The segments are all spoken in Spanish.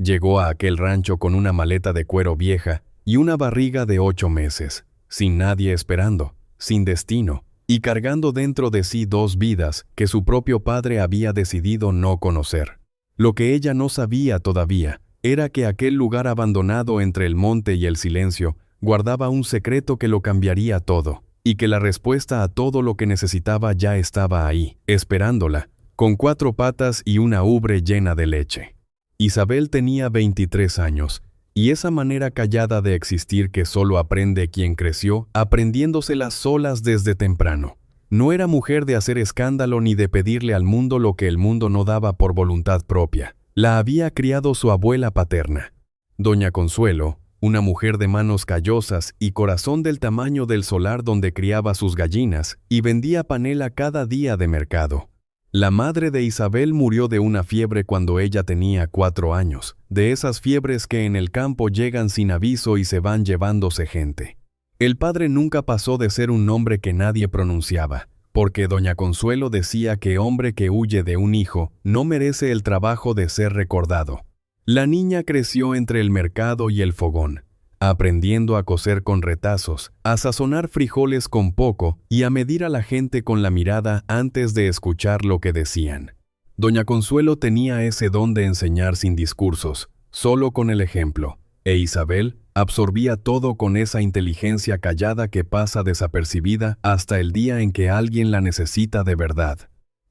Llegó a aquel rancho con una maleta de cuero vieja y una barriga de 8 meses, sin nadie esperando, sin destino, y cargando dentro de sí 2 vidas que su propio padre había decidido no conocer. Lo que ella no sabía todavía era que aquel lugar abandonado entre el monte y el silencio guardaba un secreto que lo cambiaría todo, y que la respuesta a todo lo que necesitaba ya estaba ahí, esperándola, con 4 patas y una ubre llena de leche. Isabel tenía 23 años, y esa manera callada de existir que solo aprende quien creció, aprendiéndoselas solas desde temprano. No era mujer de hacer escándalo ni de pedirle al mundo lo que el mundo no daba por voluntad propia. La había criado su abuela paterna, doña Consuelo, una mujer de manos callosas y corazón del tamaño del solar donde criaba sus gallinas y vendía panela cada día de mercado. La madre de Isabel murió de una fiebre cuando ella tenía 4 años, de esas fiebres que en el campo llegan sin aviso y se van llevándose gente. El padre nunca pasó de ser un nombre que nadie pronunciaba, porque doña Consuelo decía que hombre que huye de un hijo no merece el trabajo de ser recordado. La niña creció entre el mercado y el fogón, aprendiendo a coser con retazos, a sazonar frijoles con poco y a medir a la gente con la mirada antes de escuchar lo que decían. Doña Consuelo tenía ese don de enseñar sin discursos, solo con el ejemplo, e Isabel absorbía todo con esa inteligencia callada que pasa desapercibida hasta el día en que alguien la necesita de verdad.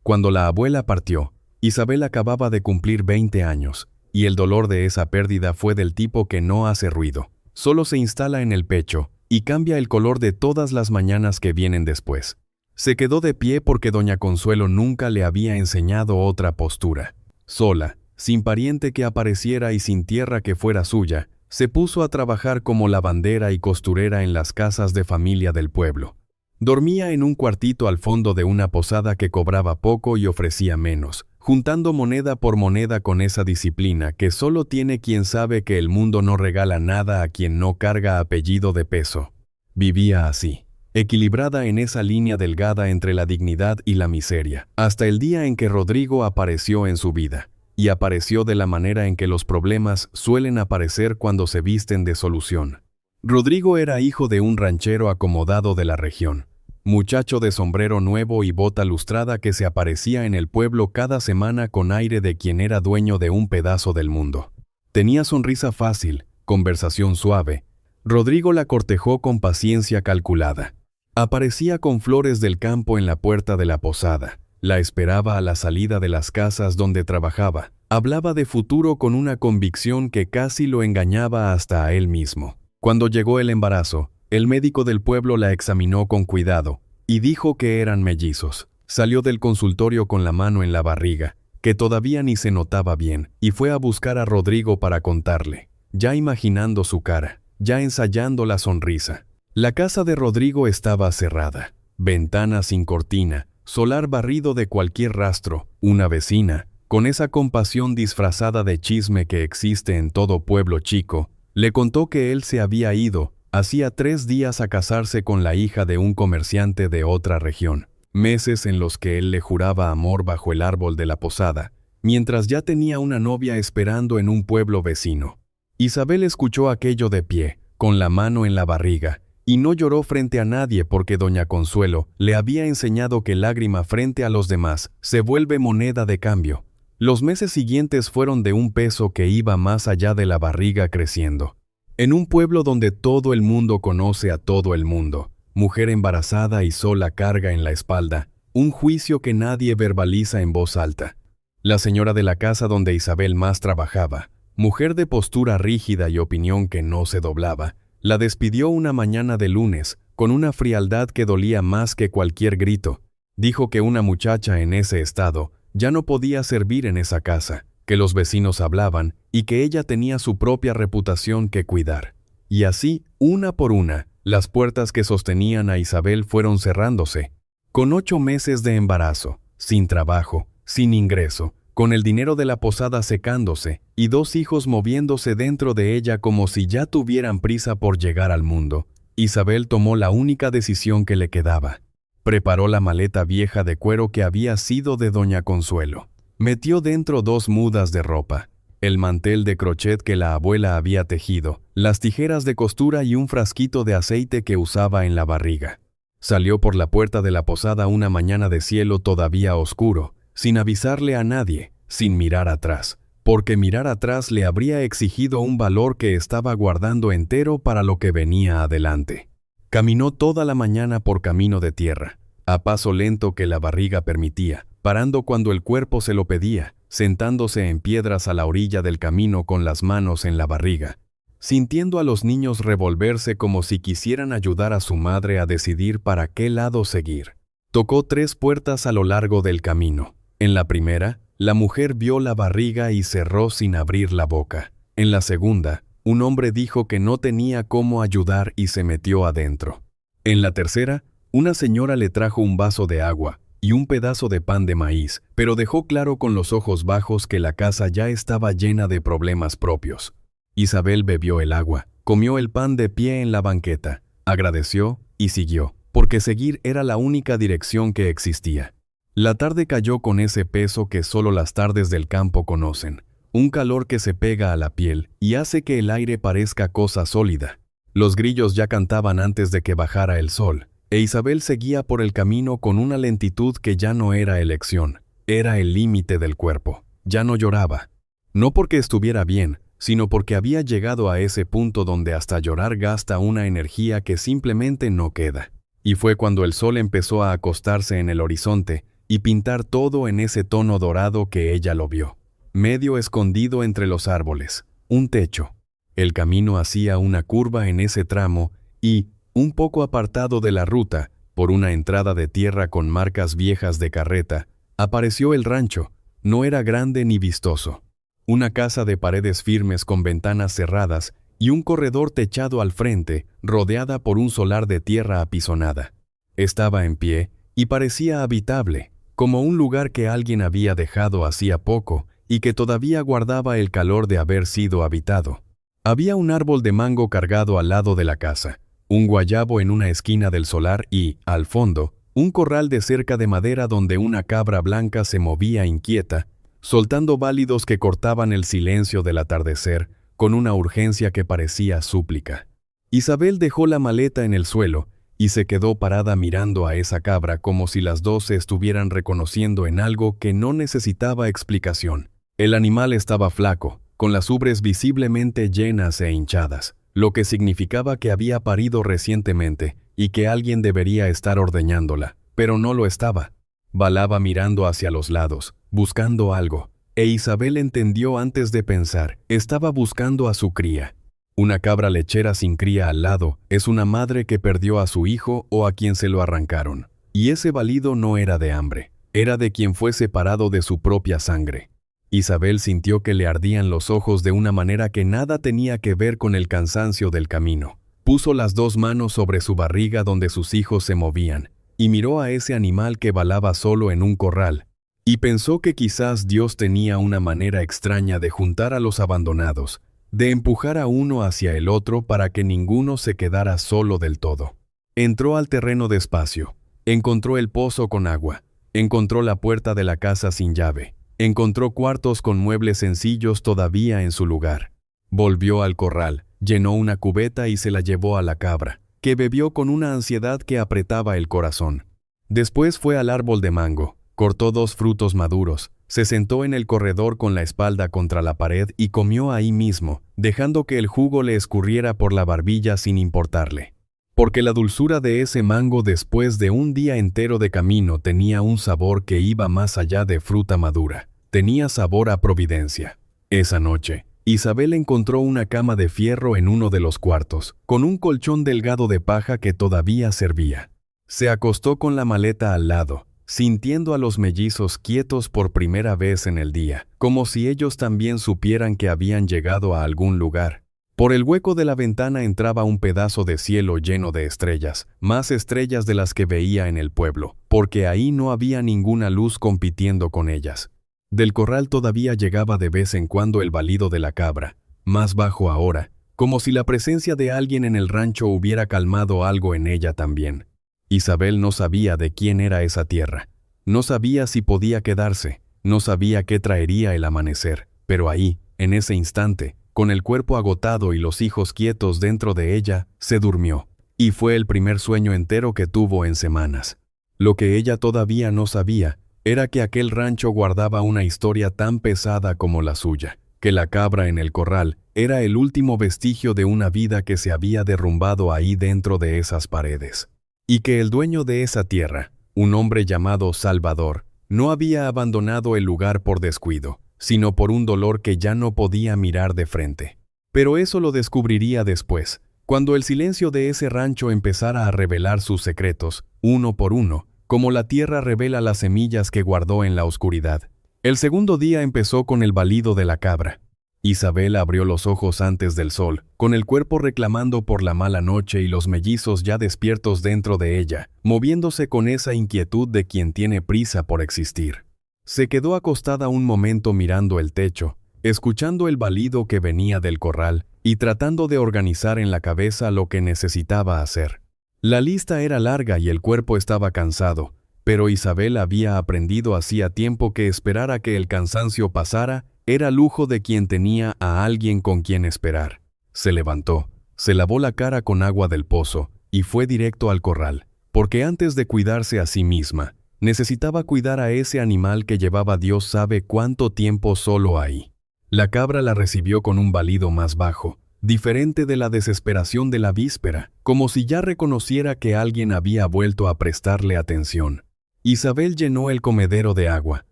Cuando la abuela partió, Isabel acababa de cumplir 20 años, y el dolor de esa pérdida fue del tipo que no hace ruido, solo se instala en el pecho y cambia el color de todas las mañanas que vienen después. Se quedó de pie porque doña Consuelo nunca le había enseñado otra postura. Sola, sin pariente que apareciera y sin tierra que fuera suya, se puso a trabajar como lavandera y costurera en las casas de familia del pueblo. Dormía en un cuartito al fondo de una posada que cobraba poco y ofrecía menos, juntando moneda por moneda con esa disciplina que solo tiene quien sabe que el mundo no regala nada a quien no carga apellido de peso. Vivía así, equilibrada en esa línea delgada entre la dignidad y la miseria, hasta el día en que Rodrigo apareció en su vida. Y apareció de la manera en que los problemas suelen aparecer cuando se visten de solución. Rodrigo era hijo de un ranchero acomodado de la región, muchacho de sombrero nuevo y bota lustrada que se aparecía en el pueblo cada semana con aire de quien era dueño de un pedazo del mundo. Tenía sonrisa fácil, conversación suave. Rodrigo la cortejó con paciencia calculada. Aparecía con flores del campo en la puerta de la posada. La esperaba a la salida de las casas donde trabajaba. Hablaba de futuro con una convicción que casi lo engañaba hasta a él mismo. Cuando llegó el embarazo, el médico del pueblo la examinó con cuidado y dijo que eran mellizos. Salió del consultorio con la mano en la barriga, que todavía ni se notaba bien, y fue a buscar a Rodrigo para contarle, ya imaginando su cara, ya ensayando la sonrisa. La casa de Rodrigo estaba cerrada, ventana sin cortina, solar barrido de cualquier rastro. Una vecina, con esa compasión disfrazada de chisme que existe en todo pueblo chico, le contó que él se había ido hacía 3 días a casarse con la hija de un comerciante de otra región. Meses en los que él le juraba amor bajo el árbol de la posada, mientras ya tenía una novia esperando en un pueblo vecino. Isabel escuchó aquello de pie, con la mano en la barriga, y no lloró frente a nadie porque doña Consuelo le había enseñado que lágrima frente a los demás se vuelve moneda de cambio. Los meses siguientes fueron de un peso que iba más allá de la barriga creciendo. En un pueblo donde todo el mundo conoce a todo el mundo, mujer embarazada y sola carga en la espalda un juicio que nadie verbaliza en voz alta. La señora de la casa donde Isabel más trabajaba, mujer de postura rígida y opinión que no se doblaba, la despidió una mañana de lunes, con una frialdad que dolía más que cualquier grito. Dijo que una muchacha en ese estado ya no podía servir en esa casa, que los vecinos hablaban y que ella tenía su propia reputación que cuidar. Y así, una por una, las puertas que sostenían a Isabel fueron cerrándose. Con 8 meses de embarazo, sin trabajo, sin ingreso, con el dinero de la posada secándose y 2 hijos moviéndose dentro de ella como si ya tuvieran prisa por llegar al mundo, Isabel tomó la única decisión que le quedaba. Preparó la maleta vieja de cuero que había sido de doña Consuelo. Metió dentro 2 mudas de ropa, el mantel de crochet que la abuela había tejido, las tijeras de costura y un frasquito de aceite que usaba en la barriga. Salió por la puerta de la posada una mañana de cielo todavía oscuro, sin avisarle a nadie, sin mirar atrás, porque mirar atrás le habría exigido un valor que estaba guardando entero para lo que venía adelante. Caminó toda la mañana por camino de tierra, a paso lento que la barriga permitía, parando cuando el cuerpo se lo pedía, sentándose en piedras a la orilla del camino con las manos en la barriga, sintiendo a los niños revolverse como si quisieran ayudar a su madre a decidir para qué lado seguir. Tocó 3 puertas a lo largo del camino. En la primera, la mujer vio la barriga y cerró sin abrir la boca. En la segunda, un hombre dijo que no tenía cómo ayudar y se metió adentro. En la tercera, una señora le trajo un vaso de agua y un pedazo de pan de maíz, pero dejó claro con los ojos bajos que la casa ya estaba llena de problemas propios. Isabel bebió el agua, comió el pan de pie en la banqueta, agradeció y siguió, porque seguir era la única dirección que existía. La tarde cayó con ese peso que solo las tardes del campo conocen, un calor que se pega a la piel y hace que el aire parezca cosa sólida. Los grillos ya cantaban antes de que bajara el sol, e Isabel seguía por el camino con una lentitud que ya no era elección, era el límite del cuerpo. Ya no lloraba, no porque estuviera bien, sino porque había llegado a ese punto donde hasta llorar gasta una energía que simplemente no queda. Y fue cuando el sol empezó a acostarse en el horizonte y pintar todo en ese tono dorado que ella lo vio, medio escondido entre los árboles, un techo. El camino hacía una curva en ese tramo y, un poco apartado de la ruta, por una entrada de tierra con marcas viejas de carreta, apareció el rancho. No era grande ni vistoso. Una casa de paredes firmes con ventanas cerradas y un corredor techado al frente, rodeada por un solar de tierra apisonada. Estaba en pie y parecía habitable, como un lugar que alguien había dejado hacía poco y que todavía guardaba el calor de haber sido habitado. Había un árbol de mango cargado al lado de la casa, un guayabo en una esquina del solar y, al fondo, un corral de cerca de madera donde una cabra blanca se movía inquieta, soltando bálidos que cortaban el silencio del atardecer con una urgencia que parecía súplica. Isabel dejó la maleta en el suelo y se quedó parada mirando a esa cabra como si las dos se estuvieran reconociendo en algo que no necesitaba explicación. El animal estaba flaco, con las ubres visiblemente llenas e hinchadas, lo que significaba que había parido recientemente y que alguien debería estar ordeñándola, pero no lo estaba. Balaba mirando hacia los lados, buscando algo, e Isabel entendió antes de pensar, estaba buscando a su cría. Una cabra lechera sin cría al lado es una madre que perdió a su hijo o a quien se lo arrancaron. Y ese balido no era de hambre, era de quien fue separado de su propia sangre. Isabel sintió que le ardían los ojos de una manera que nada tenía que ver con el cansancio del camino. Puso las 2 manos sobre su barriga donde sus hijos se movían, y miró a ese animal que balaba solo en un corral, y pensó que quizás Dios tenía una manera extraña de juntar a los abandonados, de empujar a uno hacia el otro para que ninguno se quedara solo del todo. Entró al terreno despacio, encontró el pozo con agua, encontró la puerta de la casa sin llave, encontró cuartos con muebles sencillos todavía en su lugar. Volvió al corral, llenó una cubeta y se la llevó a la cabra, que bebió con una ansiedad que apretaba el corazón. Después fue al árbol de mango, cortó 2 frutos maduros, se sentó en el corredor con la espalda contra la pared y comió ahí mismo, dejando que el jugo le escurriera por la barbilla sin importarle. Porque la dulzura de ese mango después de un día entero de camino tenía un sabor que iba más allá de fruta madura. Tenía sabor a providencia. Esa noche, Isabel encontró una cama de fierro en uno de los cuartos, con un colchón delgado de paja que todavía servía. Se acostó con la maleta al lado, sintiendo a los mellizos quietos por primera vez en el día, como si ellos también supieran que habían llegado a algún lugar. Por el hueco de la ventana entraba un pedazo de cielo lleno de estrellas, más estrellas de las que veía en el pueblo, porque ahí no había ninguna luz compitiendo con ellas. Del corral todavía llegaba de vez en cuando el balido de la cabra, más bajo ahora, como si la presencia de alguien en el rancho hubiera calmado algo en ella también. Isabel no sabía de quién era esa tierra, no sabía si podía quedarse, no sabía qué traería el amanecer, pero ahí, en ese instante, con el cuerpo agotado y los hijos quietos dentro de ella, se durmió. Y fue el primer sueño entero que tuvo en semanas. Lo que ella todavía no sabía era que aquel rancho guardaba una historia tan pesada como la suya, que la cabra en el corral era el último vestigio de una vida que se había derrumbado ahí dentro de esas paredes. Y que el dueño de esa tierra, un hombre llamado Salvador, no había abandonado el lugar por descuido, sino por un dolor que ya no podía mirar de frente. Pero eso lo descubriría después, cuando el silencio de ese rancho empezara a revelar sus secretos, uno por uno, como la tierra revela las semillas que guardó en la oscuridad. El segundo día empezó con el balido de la cabra. Isabel abrió los ojos antes del sol, con el cuerpo reclamando por la mala noche y los mellizos ya despiertos dentro de ella, moviéndose con esa inquietud de quien tiene prisa por existir. Se quedó acostada un momento mirando el techo, escuchando el balido que venía del corral y tratando de organizar en la cabeza lo que necesitaba hacer. La lista era larga y el cuerpo estaba cansado, pero Isabel había aprendido hacía tiempo que esperar a que el cansancio pasara era lujo de quien tenía a alguien con quien esperar. Se levantó, se lavó la cara con agua del pozo y fue directo al corral, porque antes de cuidarse a sí misma, necesitaba cuidar a ese animal que llevaba Dios sabe cuánto tiempo solo ahí. La cabra la recibió con un balido más bajo, diferente de la desesperación de la víspera, como si ya reconociera que alguien había vuelto a prestarle atención. Isabel llenó el comedero de agua,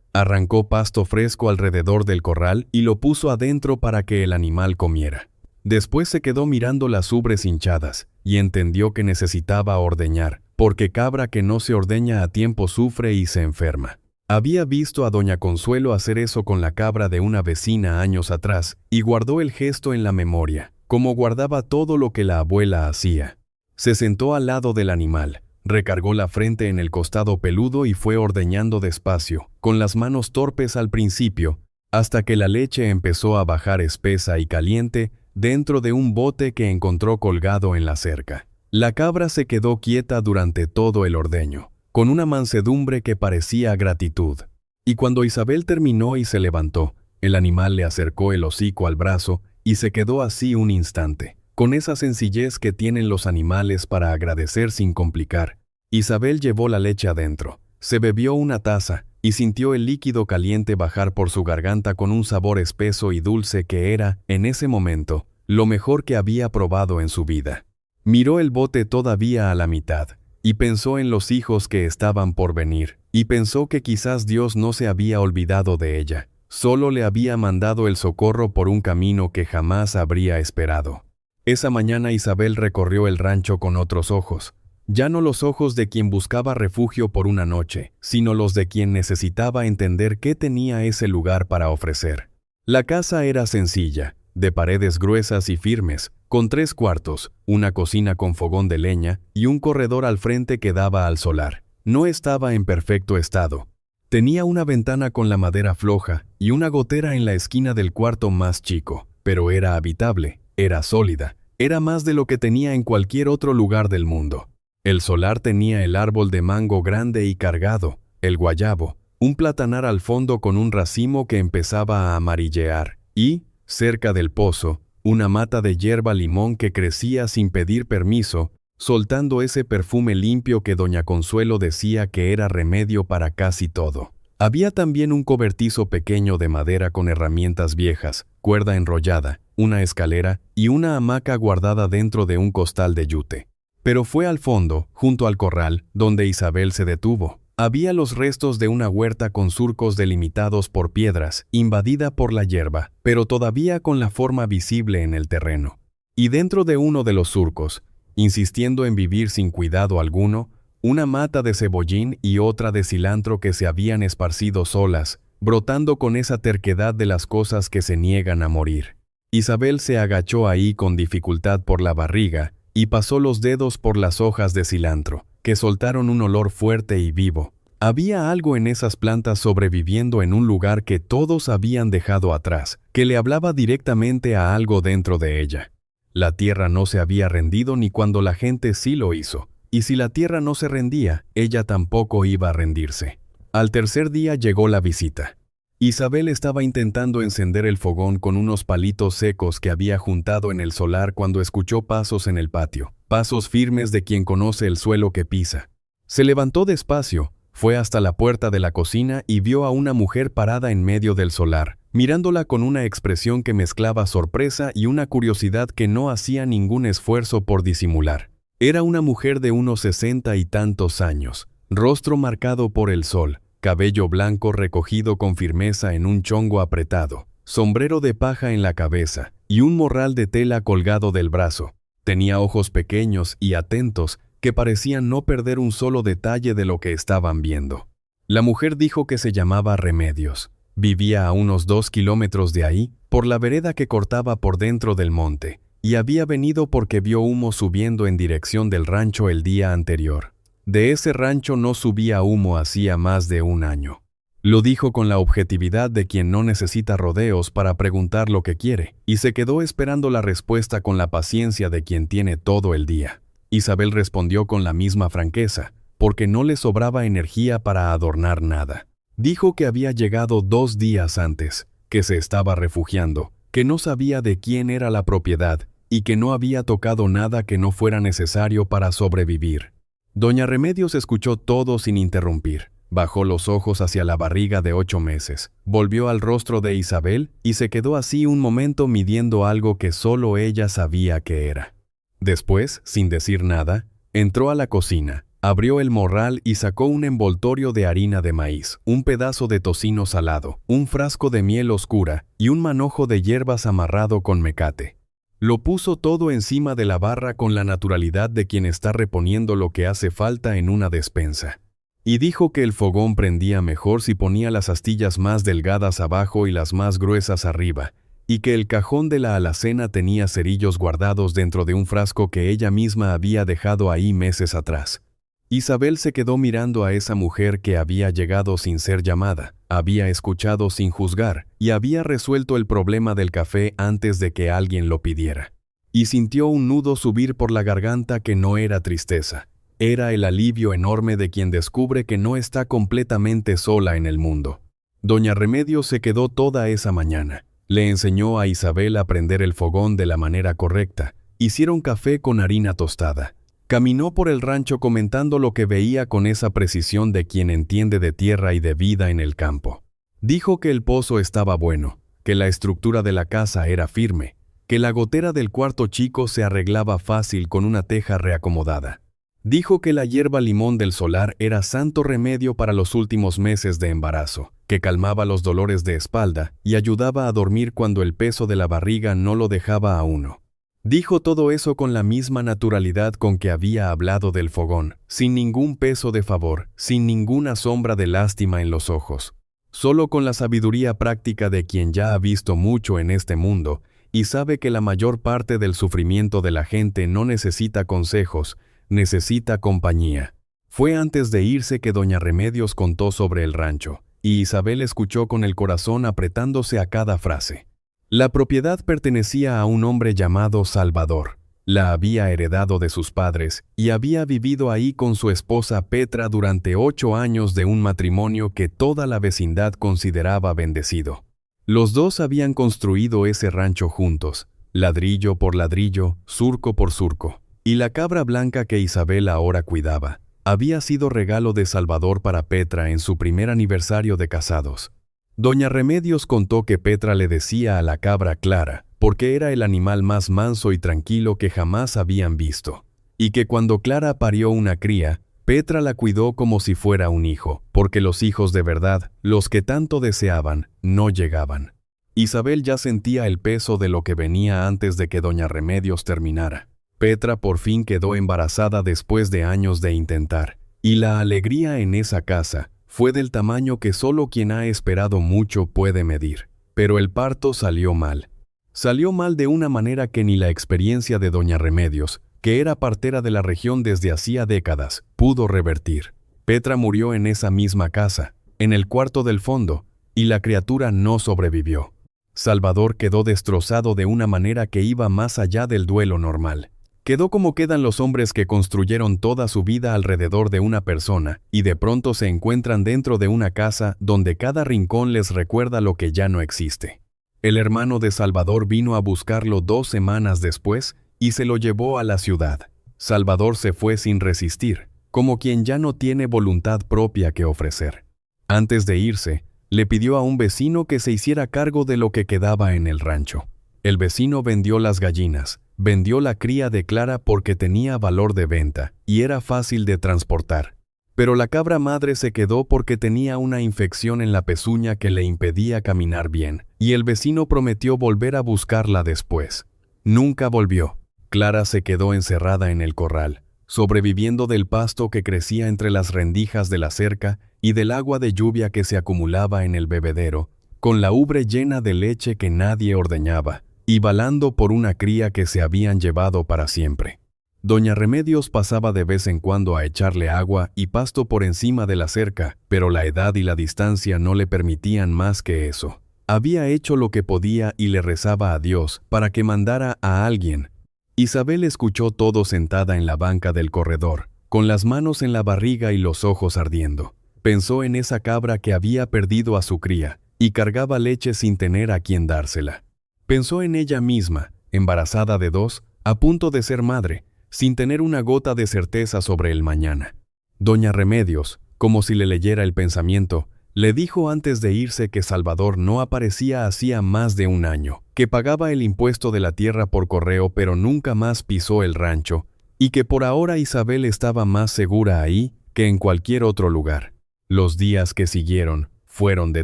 arrancó pasto fresco alrededor del corral y lo puso adentro para que el animal comiera. Después se quedó mirando las ubres hinchadas y entendió que necesitaba ordeñar, porque cabra que no se ordeña a tiempo sufre y se enferma. Había visto a doña Consuelo hacer eso con la cabra de una vecina años atrás y guardó el gesto en la memoria, como guardaba todo lo que la abuela hacía. Se sentó al lado del animal, recargó la frente en el costado peludo y fue ordeñando despacio, con las manos torpes al principio, hasta que la leche empezó a bajar espesa y caliente dentro de un bote que encontró colgado en la cerca. La cabra se quedó quieta durante todo el ordeño, con una mansedumbre que parecía gratitud. Y cuando Isabel terminó y se levantó, el animal le acercó el hocico al brazo y se quedó así un instante, con esa sencillez que tienen los animales para agradecer sin complicar. Isabel llevó la leche adentro, se bebió una taza y sintió el líquido caliente bajar por su garganta con un sabor espeso y dulce que era, en ese momento, lo mejor que había probado en su vida. Miró el bote todavía a la mitad, y pensó en los hijos que estaban por venir, y pensó que quizás Dios no se había olvidado de ella, solo le había mandado el socorro por un camino que jamás habría esperado. Esa mañana Isabel recorrió el rancho con otros ojos, ya no los ojos de quien buscaba refugio por una noche, sino los de quien necesitaba entender qué tenía ese lugar para ofrecer. La casa era sencilla, de paredes gruesas y firmes, con 3 cuartos, una cocina con fogón de leña y un corredor al frente que daba al solar. No estaba en perfecto estado. Tenía una ventana con la madera floja y una gotera en la esquina del cuarto más chico, pero era habitable, era sólida, era más de lo que tenía en cualquier otro lugar del mundo. El solar tenía el árbol de mango grande y cargado, el guayabo, un platanar al fondo con un racimo que empezaba a amarillear y, cerca del pozo, una mata de hierba limón que crecía sin pedir permiso, soltando ese perfume limpio que doña Consuelo decía que era remedio para casi todo. Había también un cobertizo pequeño de madera con herramientas viejas, cuerda enrollada, una escalera y una hamaca guardada dentro de un costal de yute. Pero fue al fondo, junto al corral, donde Isabel se detuvo. Había los restos de una huerta con surcos delimitados por piedras, invadida por la hierba, pero todavía con la forma visible en el terreno. Y dentro de uno de los surcos, insistiendo en vivir sin cuidado alguno, una mata de cebollín y otra de cilantro que se habían esparcido solas, brotando con esa terquedad de las cosas que se niegan a morir. Isabel se agachó ahí con dificultad por la barriga y pasó los dedos por las hojas de cilantro, que soltaron un olor fuerte y vivo. Había algo en esas plantas sobreviviendo en un lugar que todos habían dejado atrás, que le hablaba directamente a algo dentro de ella. La tierra no se había rendido ni cuando la gente sí lo hizo, y si la tierra no se rendía, ella tampoco iba a rendirse. Al tercer día llegó la visita. Isabel estaba intentando encender el fogón con unos palitos secos que había juntado en el solar cuando escuchó pasos en el patio, pasos firmes de quien conoce el suelo que pisa. Se levantó despacio, fue hasta la puerta de la cocina y vio a una mujer parada en medio del solar, mirándola con una expresión que mezclaba sorpresa y una curiosidad que no hacía ningún esfuerzo por disimular. Era una mujer de unos 60 y tantos años, rostro marcado por el sol, cabello blanco recogido con firmeza en un chongo apretado, sombrero de paja en la cabeza y un morral de tela colgado del brazo. Tenía ojos pequeños y atentos que parecían no perder un solo detalle de lo que estaban viendo. La mujer dijo que se llamaba Remedios. Vivía a unos 2 kilómetros de ahí, por la vereda que cortaba por dentro del monte, y había venido porque vio humo subiendo en dirección del rancho el día anterior. De ese rancho no subía humo hacía más de un año. Lo dijo con la objetividad de quien no necesita rodeos para preguntar lo que quiere, y se quedó esperando la respuesta con la paciencia de quien tiene todo el día. Isabel respondió con la misma franqueza, porque no le sobraba energía para adornar nada. Dijo que había llegado 2 días antes, que se estaba refugiando, que no sabía de quién era la propiedad y que no había tocado nada que no fuera necesario para sobrevivir. Doña Remedios escuchó todo sin interrumpir. Bajó los ojos hacia la barriga de 8 meses, volvió al rostro de Isabel y se quedó así un momento midiendo algo que solo ella sabía que era. Después, sin decir nada, entró a la cocina, abrió el morral y sacó un envoltorio de harina de maíz, un pedazo de tocino salado, un frasco de miel oscura y un manojo de hierbas amarrado con mecate. Lo puso todo encima de la barra con la naturalidad de quien está reponiendo lo que hace falta en una despensa. Y dijo que el fogón prendía mejor si ponía las astillas más delgadas abajo y las más gruesas arriba, y que el cajón de la alacena tenía cerillos guardados dentro de un frasco que ella misma había dejado ahí meses atrás. Isabel se quedó mirando a esa mujer que había llegado sin ser llamada, había escuchado sin juzgar y había resuelto el problema del café antes de que alguien lo pidiera. Y sintió un nudo subir por la garganta que no era tristeza, era el alivio enorme de quien descubre que no está completamente sola en el mundo. Doña Remedios se quedó toda esa mañana. Le enseñó a Isabel a prender el fogón de la manera correcta. Hicieron café con harina tostada. Caminó por el rancho comentando lo que veía con esa precisión de quien entiende de tierra y de vida en el campo. Dijo que el pozo estaba bueno, que la estructura de la casa era firme, que la gotera del cuarto chico se arreglaba fácil con una teja reacomodada. Dijo que la hierba limón del solar era santo remedio para los últimos meses de embarazo, que calmaba los dolores de espalda y ayudaba a dormir cuando el peso de la barriga no lo dejaba a uno. Dijo todo eso con la misma naturalidad con que había hablado del fogón, sin ningún peso de favor, sin ninguna sombra de lástima en los ojos. Solo con la sabiduría práctica de quien ya ha visto mucho en este mundo y sabe que la mayor parte del sufrimiento de la gente no necesita consejos, necesita compañía. Fue antes de irse que doña Remedios contó sobre el rancho, y Isabel escuchó con el corazón apretándose a cada frase. La propiedad pertenecía a un hombre llamado Salvador. La había heredado de sus padres y había vivido ahí con su esposa Petra durante 8 años de un matrimonio que toda la vecindad consideraba bendecido. Los dos habían construido ese rancho juntos, ladrillo por ladrillo, surco por surco, y la cabra blanca que Isabel ahora cuidaba había sido regalo de Salvador para Petra en su primer aniversario de casados. Doña Remedios contó que Petra le decía a la cabra Clara, porque era el animal más manso y tranquilo que jamás habían visto, y que cuando Clara parió una cría, Petra la cuidó como si fuera un hijo, porque los hijos de verdad, los que tanto deseaban, no llegaban. Isabel ya sentía el peso de lo que venía antes de que doña Remedios terminara. Petra por fin quedó embarazada después de años de intentar, y la alegría en esa casa fue del tamaño que solo quien ha esperado mucho puede medir. Pero el parto salió mal. Salió mal de una manera que ni la experiencia de doña Remedios, que era partera de la región desde hacía décadas, pudo revertir. Petra murió en esa misma casa, en el cuarto del fondo, y la criatura no sobrevivió. Salvador quedó destrozado de una manera que iba más allá del duelo normal. Quedó como quedan los hombres que construyeron toda su vida alrededor de una persona y de pronto se encuentran dentro de una casa donde cada rincón les recuerda lo que ya no existe. El hermano de Salvador vino a buscarlo 2 semanas después y se lo llevó a la ciudad. Salvador se fue sin resistir, como quien ya no tiene voluntad propia que ofrecer. Antes de irse, le pidió a un vecino que se hiciera cargo de lo que quedaba en el rancho. El vecino vendió las gallinas, vendió la cría de Clara porque tenía valor de venta y era fácil de transportar. Pero la cabra madre se quedó porque tenía una infección en la pezuña que le impedía caminar bien, y el vecino prometió volver a buscarla después. Nunca volvió. Clara se quedó encerrada en el corral, sobreviviendo del pasto que crecía entre las rendijas de la cerca y del agua de lluvia que se acumulaba en el bebedero, con la ubre llena de leche que nadie ordeñaba, y balando por una cría que se habían llevado para siempre. Doña Remedios pasaba de vez en cuando a echarle agua y pasto por encima de la cerca, pero la edad y la distancia no le permitían más que eso. Había hecho lo que podía y le rezaba a Dios para que mandara a alguien. Isabel escuchó todo sentada en la banca del corredor, con las manos en la barriga y los ojos ardiendo. Pensó en esa cabra que había perdido a su cría y cargaba leche sin tener a quien dársela. Pensó en ella misma, embarazada de 2, a punto de ser madre, sin tener una gota de certeza sobre el mañana. Doña Remedios, como si le leyera el pensamiento, le dijo antes de irse que Salvador no aparecía hacía más de 1 año, que pagaba el impuesto de la tierra por correo pero nunca más pisó el rancho, y que por ahora Isabel estaba más segura ahí que en cualquier otro lugar. Los días que siguieron fueron de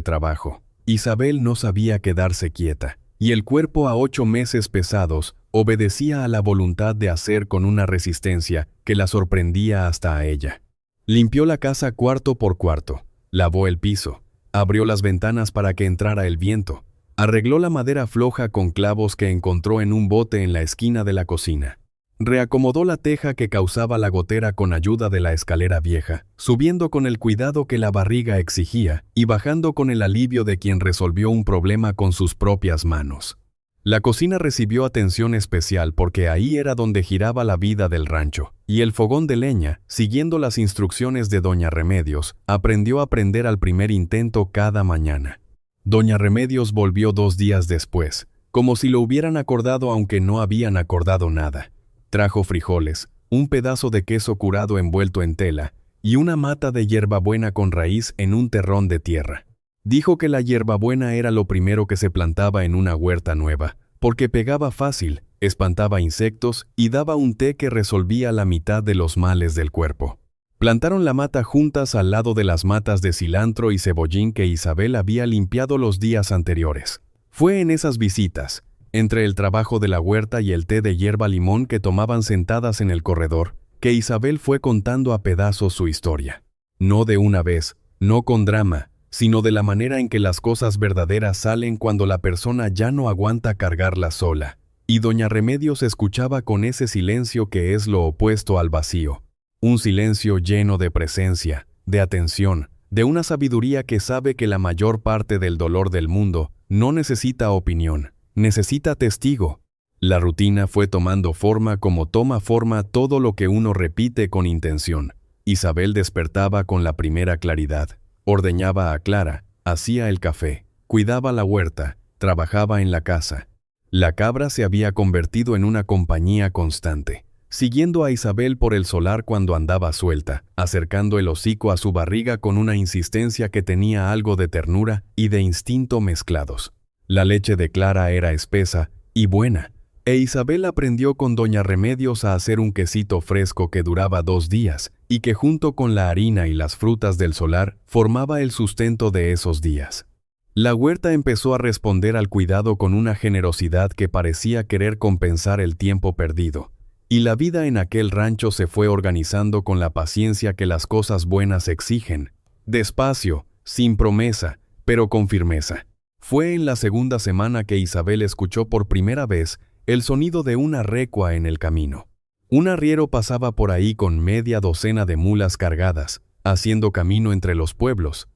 trabajo. Isabel no sabía quedarse quieta, y el cuerpo a 8 meses pesados obedecía a la voluntad de hacer con una resistencia que la sorprendía hasta a ella. Limpió la casa cuarto por cuarto, lavó el piso, abrió las ventanas para que entrara el viento, arregló la madera floja con clavos que encontró en un bote en la esquina de la cocina. Reacomodó la teja que causaba la gotera con ayuda de la escalera vieja, subiendo con el cuidado que la barriga exigía y bajando con el alivio de quien resolvió un problema con sus propias manos. La cocina recibió atención especial porque ahí era donde giraba la vida del rancho, y el fogón de leña, siguiendo las instrucciones de Doña Remedios, aprendió a prender al primer intento cada mañana. Doña Remedios volvió 2 días después, como si lo hubieran acordado aunque no habían acordado nada. Trajo frijoles, un pedazo de queso curado envuelto en tela y una mata de hierbabuena con raíz en un terrón de tierra. Dijo que la hierbabuena era lo primero que se plantaba en una huerta nueva, porque pegaba fácil, espantaba insectos y daba un té que resolvía la mitad de los males del cuerpo. Plantaron la mata juntas al lado de las matas de cilantro y cebollín que Isabel había limpiado los días anteriores. Fue en esas visitas, entre el trabajo de la huerta y el té de hierba limón que tomaban sentadas en el corredor, que Isabel fue contando a pedazos su historia. No de una vez, no con drama, sino de la manera en que las cosas verdaderas salen cuando la persona ya no aguanta cargarla sola. Y Doña Remedios escuchaba con ese silencio que es lo opuesto al vacío. Un silencio lleno de presencia, de atención, de una sabiduría que sabe que la mayor parte del dolor del mundo no necesita opinión, necesita testigo. La rutina fue tomando forma como toma forma todo lo que uno repite con intención. Isabel despertaba con la primera claridad. Ordeñaba a Clara, hacía el café, cuidaba la huerta, trabajaba en la casa. La cabra se había convertido en una compañía constante, siguiendo a Isabel por el solar cuando andaba suelta, acercando el hocico a su barriga con una insistencia que tenía algo de ternura y de instinto mezclados. La leche de Clara era espesa y buena, e Isabel aprendió con Doña Remedios a hacer un quesito fresco que duraba 2 días y que junto con la harina y las frutas del solar formaba el sustento de esos días. La huerta empezó a responder al cuidado con una generosidad que parecía querer compensar el tiempo perdido, y la vida en aquel rancho se fue organizando con la paciencia que las cosas buenas exigen, despacio, sin promesa, pero con firmeza. Fue en la segunda semana que Isabel escuchó por primera vez el sonido de una recua en el camino. Un arriero pasaba por ahí con media docena de mulas cargadas, haciendo camino entre los pueblos.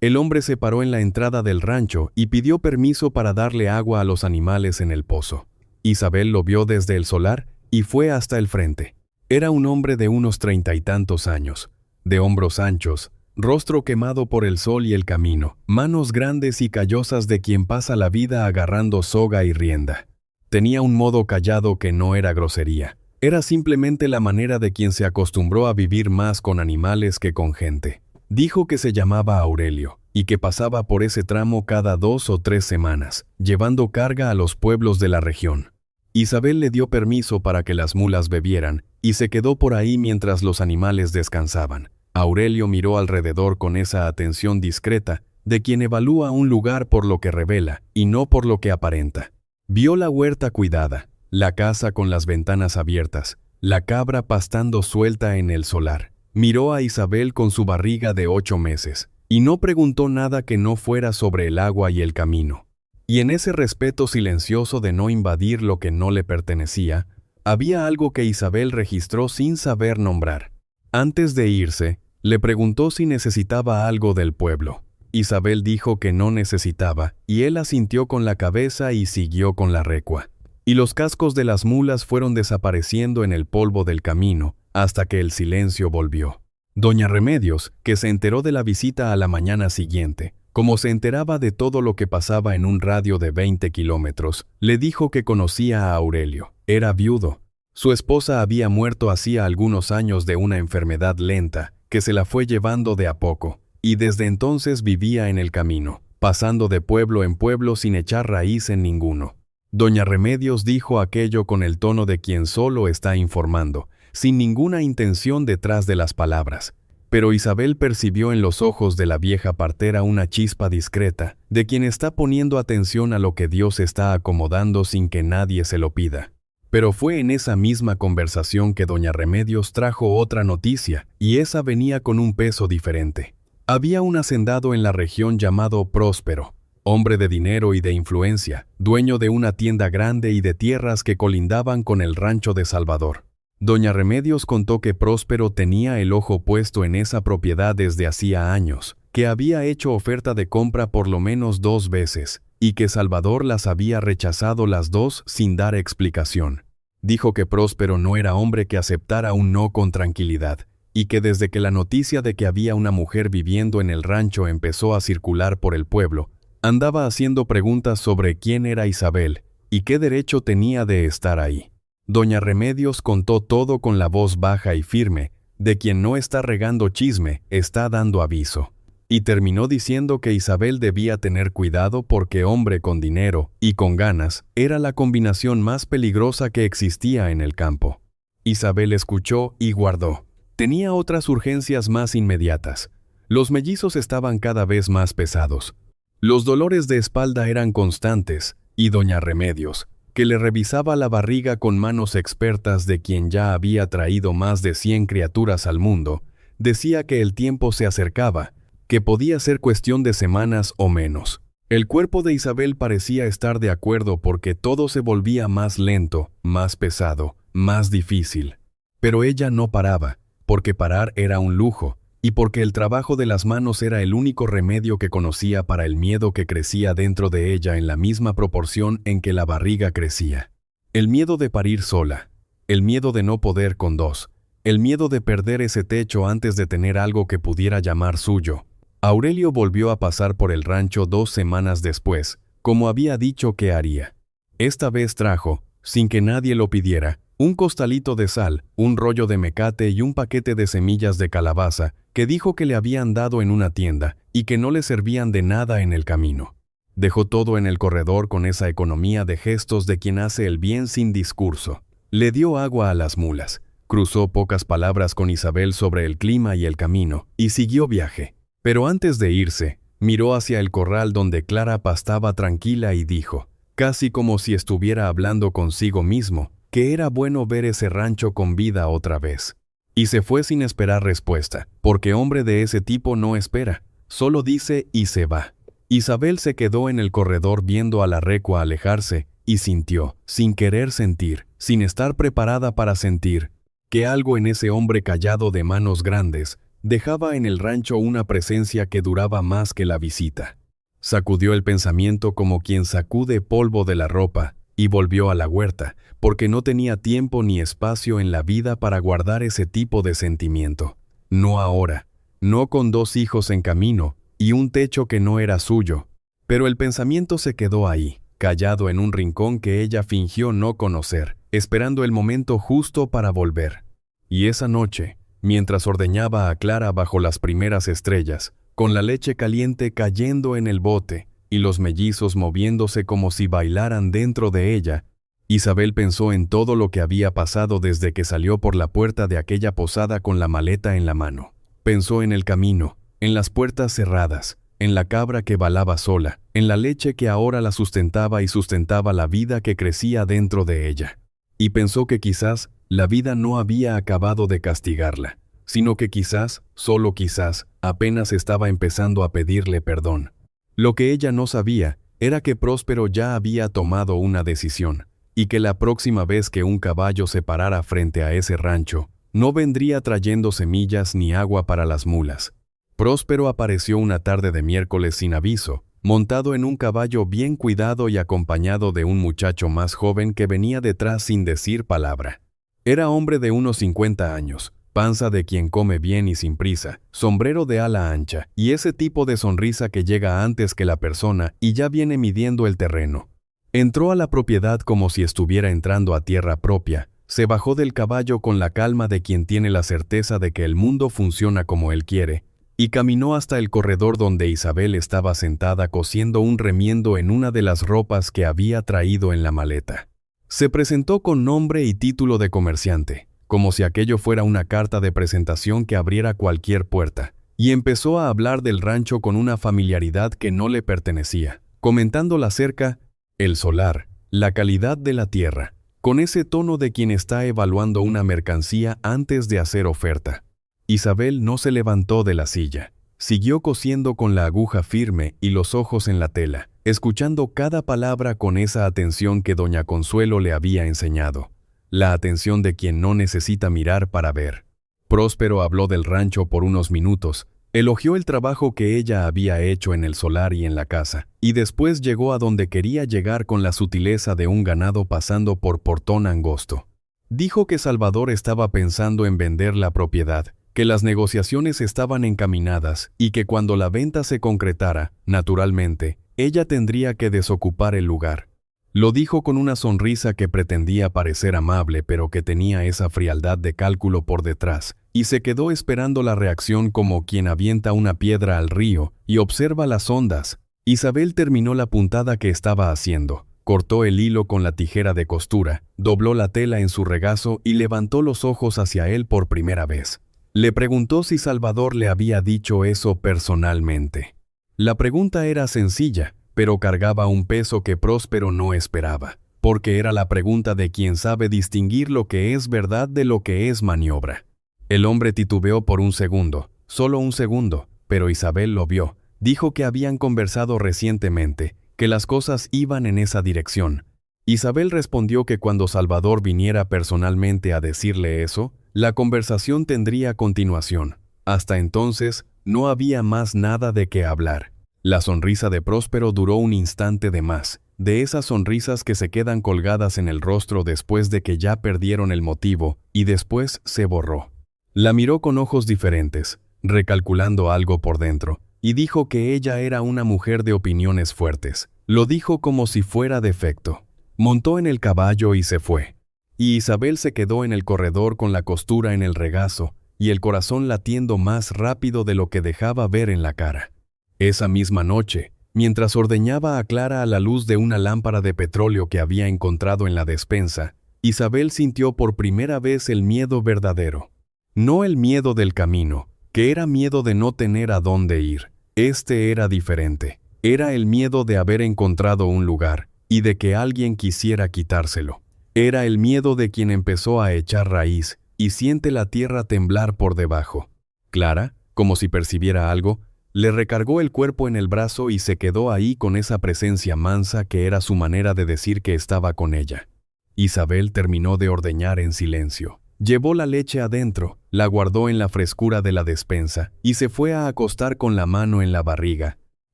El hombre se paró en la entrada del rancho y pidió permiso para darle agua a los animales en el pozo. Isabel lo vio desde el solar y fue hasta el frente. Era un hombre de unos 30 y tantos años, de hombros anchos, rostro quemado por el sol y el camino, manos grandes y callosas de quien pasa la vida agarrando soga y rienda. Tenía un modo callado que no era grosería, era simplemente la manera de quien se acostumbró a vivir más con animales que con gente. Dijo que se llamaba Aurelio, y que pasaba por ese tramo cada 2 o 3 semanas, llevando carga a los pueblos de la región. Isabel le dio permiso para que las mulas bebieran, y se quedó por ahí mientras los animales descansaban. Aurelio miró alrededor con esa atención discreta de quien evalúa un lugar por lo que revela y no por lo que aparenta. Vio la huerta cuidada, la casa con las ventanas abiertas, la cabra pastando suelta en el solar. Miró a Isabel con su barriga de 8 meses, y no preguntó nada que no fuera sobre el agua y el camino. Y en ese respeto silencioso de no invadir lo que no le pertenecía, había algo que Isabel registró sin saber nombrar. Antes de irse, le preguntó si necesitaba algo del pueblo. Isabel dijo que no necesitaba, y él asintió con la cabeza y siguió con la recua. Y los cascos de las mulas fueron desapareciendo en el polvo del camino, hasta que el silencio volvió. Doña Remedios, que se enteró de la visita a la mañana siguiente, como se enteraba de todo lo que pasaba en un radio de 20 kilómetros, le dijo que conocía a Aurelio. Era viudo. Su esposa había muerto hacía algunos años de una enfermedad lenta, que se la fue llevando de a poco, y desde entonces vivía en el camino, pasando de pueblo en pueblo sin echar raíz en ninguno. Doña Remedios dijo aquello con el tono de quien solo está informando, sin ninguna intención detrás de las palabras. Pero Isabel percibió en los ojos de la vieja partera una chispa discreta, de quien está poniendo atención a lo que Dios está acomodando sin que nadie se lo pida. Pero fue en esa misma conversación que doña Remedios trajo otra noticia, y esa venía con un peso diferente. Había un hacendado en la región llamado Próspero, hombre de dinero y de influencia, dueño de una tienda grande y de tierras que colindaban con el rancho de Salvador. Doña Remedios contó que Próspero tenía el ojo puesto en esa propiedad desde hacía años, que había hecho oferta de compra por lo menos 2 veces, y que Salvador las había rechazado las 2 sin dar explicación. Dijo que Próspero no era hombre que aceptara un no con tranquilidad, y que desde que la noticia de que había una mujer viviendo en el rancho empezó a circular por el pueblo, andaba haciendo preguntas sobre quién era Isabel y qué derecho tenía de estar ahí. Doña Remedios contó todo con la voz baja y firme, de quien no está regando chisme, está dando aviso. Y terminó diciendo que Isabel debía tener cuidado porque hombre con dinero y con ganas era la combinación más peligrosa que existía en el campo. Isabel escuchó y guardó. Tenía otras urgencias más inmediatas. Los mellizos estaban cada vez más pesados. Los dolores de espalda eran constantes, y doña Remedios, que le revisaba la barriga con manos expertas de quien ya había traído más de 100 criaturas al mundo, decía que el tiempo se acercaba, que podía ser cuestión de semanas o menos. El cuerpo de Isabel parecía estar de acuerdo porque todo se volvía más lento, más pesado, más difícil. Pero ella no paraba, porque parar era un lujo, y porque el trabajo de las manos era el único remedio que conocía para el miedo que crecía dentro de ella en la misma proporción en que la barriga crecía. El miedo de parir sola, el miedo de no poder con 2, el miedo de perder ese techo antes de tener algo que pudiera llamar suyo. Aurelio volvió a pasar por el rancho 2 semanas después, como había dicho que haría. Esta vez trajo, sin que nadie lo pidiera, un costalito de sal, un rollo de mecate y un paquete de semillas de calabaza que dijo que le habían dado en una tienda y que no le servían de nada en el camino. Dejó todo en el corredor con esa economía de gestos de quien hace el bien sin discurso. Le dio agua a las mulas, cruzó pocas palabras con Isabel sobre el clima y el camino y siguió viaje. Pero antes de irse, miró hacia el corral donde Clara pastaba tranquila y dijo, casi como si estuviera hablando consigo mismo, que era bueno ver ese rancho con vida otra vez. Y se fue sin esperar respuesta, porque hombre de ese tipo no espera, solo dice y se va. Isabel se quedó en el corredor viendo a la recua alejarse y sintió, sin querer sentir, sin estar preparada para sentir, que algo en ese hombre callado de manos grandes dejaba en el rancho una presencia que duraba más que la visita. Sacudió el pensamiento como quien sacude polvo de la ropa y volvió a la huerta, porque no tenía tiempo ni espacio en la vida para guardar ese tipo de sentimiento. No ahora, no con 2 hijos en camino y un techo que no era suyo. Pero el pensamiento se quedó ahí, callado en un rincón que ella fingió no conocer, esperando el momento justo para volver. Y esa noche, mientras ordeñaba a Clara bajo las primeras estrellas, con la leche caliente cayendo en el bote y los mellizos moviéndose como si bailaran dentro de ella, Isabel pensó en todo lo que había pasado desde que salió por la puerta de aquella posada con la maleta en la mano. Pensó en el camino, en las puertas cerradas, en la cabra que balaba sola, en la leche que ahora la sustentaba y sustentaba la vida que crecía dentro de ella. Y pensó que quizás la vida no había acabado de castigarla, sino que quizás, solo quizás, apenas estaba empezando a pedirle perdón. Lo que ella no sabía era que Próspero ya había tomado una decisión, y que la próxima vez que un caballo se parara frente a ese rancho, no vendría trayendo semillas ni agua para las mulas. Próspero apareció una tarde de miércoles sin aviso, montado en un caballo bien cuidado y acompañado de un muchacho más joven que venía detrás sin decir palabra. Era hombre de unos 50 años, panza de quien come bien y sin prisa, sombrero de ala ancha, y ese tipo de sonrisa que llega antes que la persona y ya viene midiendo el terreno. Entró a la propiedad como si estuviera entrando a tierra propia, se bajó del caballo con la calma de quien tiene la certeza de que el mundo funciona como él quiere, y caminó hasta el corredor donde Isabel estaba sentada cosiendo un remiendo en una de las ropas que había traído en la maleta. Se presentó con nombre y título de comerciante, como si aquello fuera una carta de presentación que abriera cualquier puerta, y empezó a hablar del rancho con una familiaridad que no le pertenecía, comentando la cerca, el solar, la calidad de la tierra, con ese tono de quien está evaluando una mercancía antes de hacer oferta. Isabel no se levantó de la silla. Siguió cosiendo con la aguja firme y los ojos en la tela, escuchando cada palabra con esa atención que doña Consuelo le había enseñado. La atención de quien no necesita mirar para ver. Próspero habló del rancho por unos minutos, elogió el trabajo que ella había hecho en el solar y en la casa, y después llegó a donde quería llegar con la sutileza de un ganado pasando por portón angosto. Dijo que Salvador estaba pensando en vender la propiedad, que las negociaciones estaban encaminadas y que cuando la venta se concretara, naturalmente, ella tendría que desocupar el lugar. Lo dijo con una sonrisa que pretendía parecer amable pero que tenía esa frialdad de cálculo por detrás, y se quedó esperando la reacción como quien avienta una piedra al río y observa las ondas. Isabel terminó la puntada que estaba haciendo, cortó el hilo con la tijera de costura, dobló la tela en su regazo y levantó los ojos hacia él por primera vez. Le preguntó si Salvador le había dicho eso personalmente. La pregunta era sencilla, pero cargaba un peso que Próspero no esperaba, porque era la pregunta de quien sabe distinguir lo que es verdad de lo que es maniobra. El hombre titubeó por un segundo, solo un segundo, pero Isabel lo vio. Dijo que habían conversado recientemente, que las cosas iban en esa dirección. Isabel respondió que cuando Salvador viniera personalmente a decirle eso, la conversación tendría continuación. Hasta entonces, no había más nada de qué hablar. La sonrisa de Próspero duró un instante de más, de esas sonrisas que se quedan colgadas en el rostro después de que ya perdieron el motivo, y después se borró. La miró con ojos diferentes, recalculando algo por dentro, y dijo que ella era una mujer de opiniones fuertes. Lo dijo como si fuera defecto. Montó en el caballo y se fue. Y Isabel se quedó en el corredor con la costura en el regazo y el corazón latiendo más rápido de lo que dejaba ver en la cara. Esa misma noche, mientras ordeñaba a Clara a la luz de una lámpara de petróleo que había encontrado en la despensa, Isabel sintió por primera vez el miedo verdadero. No el miedo del camino, que era miedo de no tener a dónde ir. Este era diferente. Era el miedo de haber encontrado un lugar y de que alguien quisiera quitárselo. Era el miedo de quien empezó a echar raíz y siente la tierra temblar por debajo. Clara, como si percibiera algo, le recargó el cuerpo en el brazo y se quedó ahí con esa presencia mansa que era su manera de decir que estaba con ella. Isabel terminó de ordeñar en silencio. Llevó la leche adentro, la guardó en la frescura de la despensa y se fue a acostar con la mano en la barriga.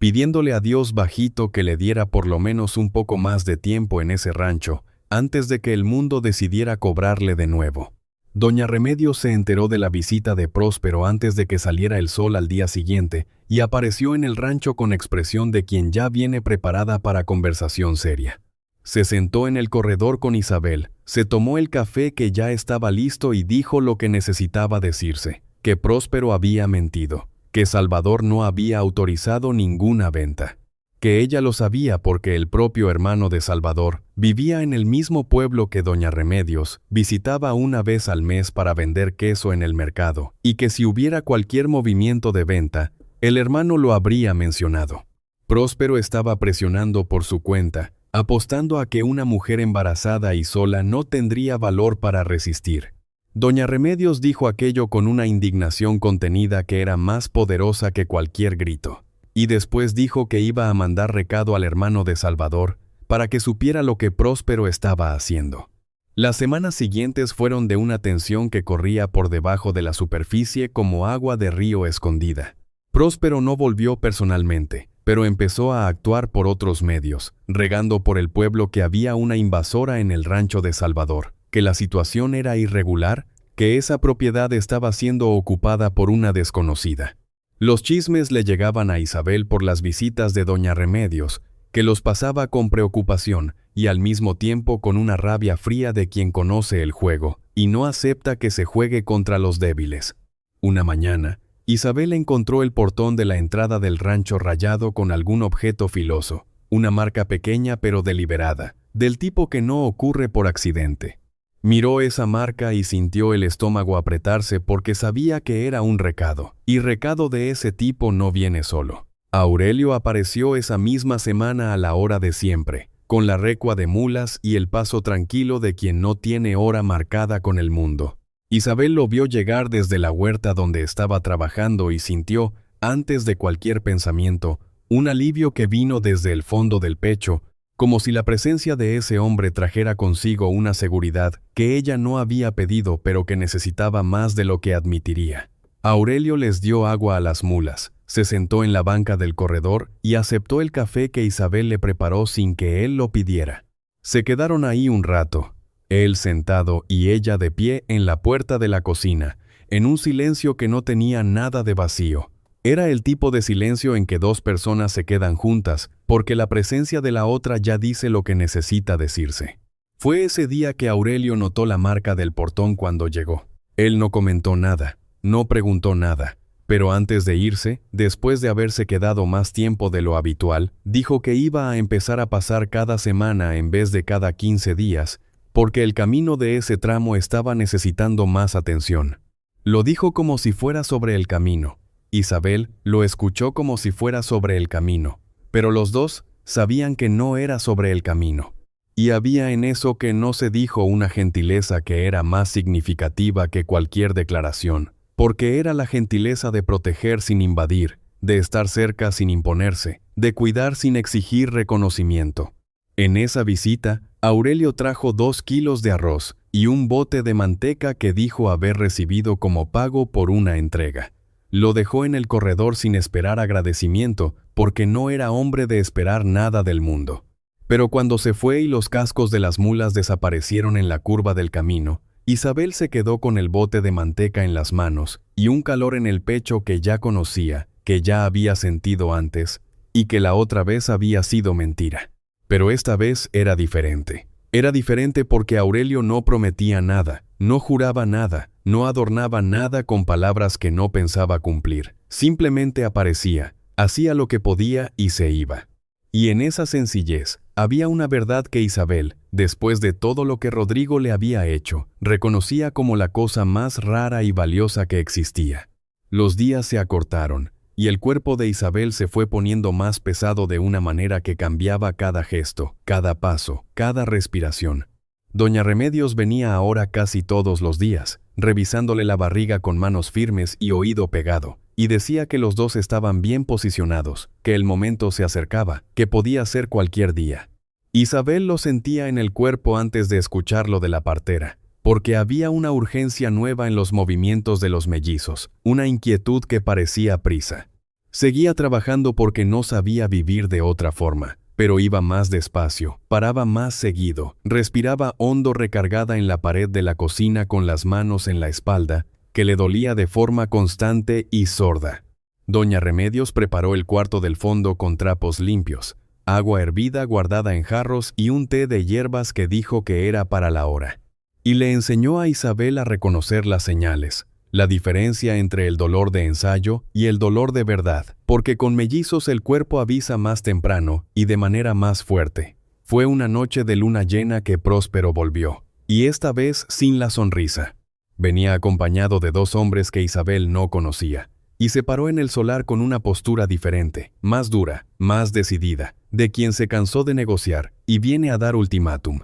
pidiéndole a Dios bajito que le diera por lo menos un poco más de tiempo en ese rancho, antes de que el mundo decidiera cobrarle de nuevo. Doña Remedios se enteró de la visita de Próspero antes de que saliera el sol al día siguiente y apareció en el rancho con expresión de quien ya viene preparada para conversación seria. Se sentó en el corredor con Isabel, se tomó el café que ya estaba listo y dijo lo que necesitaba decirse, que Próspero había mentido, que Salvador no había autorizado ninguna venta, que ella lo sabía porque el propio hermano de Salvador vivía en el mismo pueblo que doña Remedios, visitaba una vez al mes para vender queso en el mercado, y que si hubiera cualquier movimiento de venta, el hermano lo habría mencionado. Próspero estaba presionando por su cuenta, apostando a que una mujer embarazada y sola no tendría valor para resistir. Doña Remedios dijo aquello con una indignación contenida que era más poderosa que cualquier grito. Y después dijo que iba a mandar recado al hermano de Salvador para que supiera lo que Próspero estaba haciendo. Las semanas siguientes fueron de una tensión que corría por debajo de la superficie como agua de río escondida. Próspero no volvió personalmente, pero empezó a actuar por otros medios, regando por el pueblo que había una invasora en el rancho de Salvador, que la situación era irregular, que esa propiedad estaba siendo ocupada por una desconocida. Los chismes le llegaban a Isabel por las visitas de doña Remedios, que los pasaba con preocupación y al mismo tiempo con una rabia fría de quien conoce el juego y no acepta que se juegue contra los débiles. Una mañana, Isabel encontró el portón de la entrada del rancho rayado con algún objeto filoso, una marca pequeña pero deliberada, del tipo que no ocurre por accidente. Miró esa marca y sintió el estómago apretarse porque sabía que era un recado, y recado de ese tipo no viene solo. Aurelio apareció esa misma semana a la hora de siempre, con la recua de mulas y el paso tranquilo de quien no tiene hora marcada con el mundo. Isabel lo vio llegar desde la huerta donde estaba trabajando y sintió, antes de cualquier pensamiento, un alivio que vino desde el fondo del pecho, como si la presencia de ese hombre trajera consigo una seguridad que ella no había pedido pero que necesitaba más de lo que admitiría. Aurelio les dio agua a las mulas, se sentó en la banca del corredor y aceptó el café que Isabel le preparó sin que él lo pidiera. Se quedaron ahí un rato, él sentado y ella de pie en la puerta de la cocina, en un silencio que no tenía nada de vacío. Era el tipo de silencio en que dos personas se quedan juntas, porque la presencia de la otra ya dice lo que necesita decirse. Fue ese día que Aurelio notó la marca del portón cuando llegó. Él no comentó nada, no preguntó nada, pero antes de irse, después de haberse quedado más tiempo de lo habitual, dijo que iba a empezar a pasar cada semana en vez de cada 15 días, porque el camino de ese tramo estaba necesitando más atención. Lo dijo como si fuera sobre el camino. Isabel lo escuchó como si fuera sobre el camino, pero los dos sabían que no era sobre el camino. Y había en eso que no se dijo una gentileza que era más significativa que cualquier declaración, porque era la gentileza de proteger sin invadir, de estar cerca sin imponerse, de cuidar sin exigir reconocimiento. En esa visita, Aurelio trajo 2 kilos de arroz y un bote de manteca que dijo haber recibido como pago por una entrega. Lo dejó en el corredor sin esperar agradecimiento, porque no era hombre de esperar nada del mundo. Pero cuando se fue y los cascos de las mulas desaparecieron en la curva del camino, Isabel se quedó con el bote de manteca en las manos y un calor en el pecho que ya conocía, que ya había sentido antes, y que la otra vez había sido mentira. Pero esta vez era diferente. Era diferente porque Aurelio no prometía nada, no juraba nada, no adornaba nada con palabras que no pensaba cumplir. Simplemente aparecía, hacía lo que podía y se iba. Y en esa sencillez había una verdad que Isabel, después de todo lo que Rodrigo le había hecho, reconocía como la cosa más rara y valiosa que existía. Los días se acortaron, y el cuerpo de Isabel se fue poniendo más pesado de una manera que cambiaba cada gesto, cada paso, cada respiración. Doña Remedios venía ahora casi todos los días, revisándole la barriga con manos firmes y oído pegado, y decía que los dos estaban bien posicionados, que el momento se acercaba, que podía ser cualquier día. Isabel lo sentía en el cuerpo antes de escucharlo de la partera, porque había una urgencia nueva en los movimientos de los mellizos, una inquietud que parecía prisa. Seguía trabajando porque no sabía vivir de otra forma, pero iba más despacio, paraba más seguido, respiraba hondo recargada en la pared de la cocina con las manos en la espalda, que le dolía de forma constante y sorda. Doña Remedios preparó el cuarto del fondo con trapos limpios, agua hervida guardada en jarros y un té de hierbas que dijo que era para la hora. Y le enseñó a Isabel a reconocer las señales, la diferencia entre el dolor de ensayo y el dolor de verdad, porque con mellizos el cuerpo avisa más temprano y de manera más fuerte. Fue una noche de luna llena que Próspero volvió, y esta vez sin la sonrisa. Venía acompañado de 2 hombres que Isabel no conocía, y se paró en el solar con una postura diferente, más dura, más decidida, de quien se cansó de negociar y viene a dar ultimátum.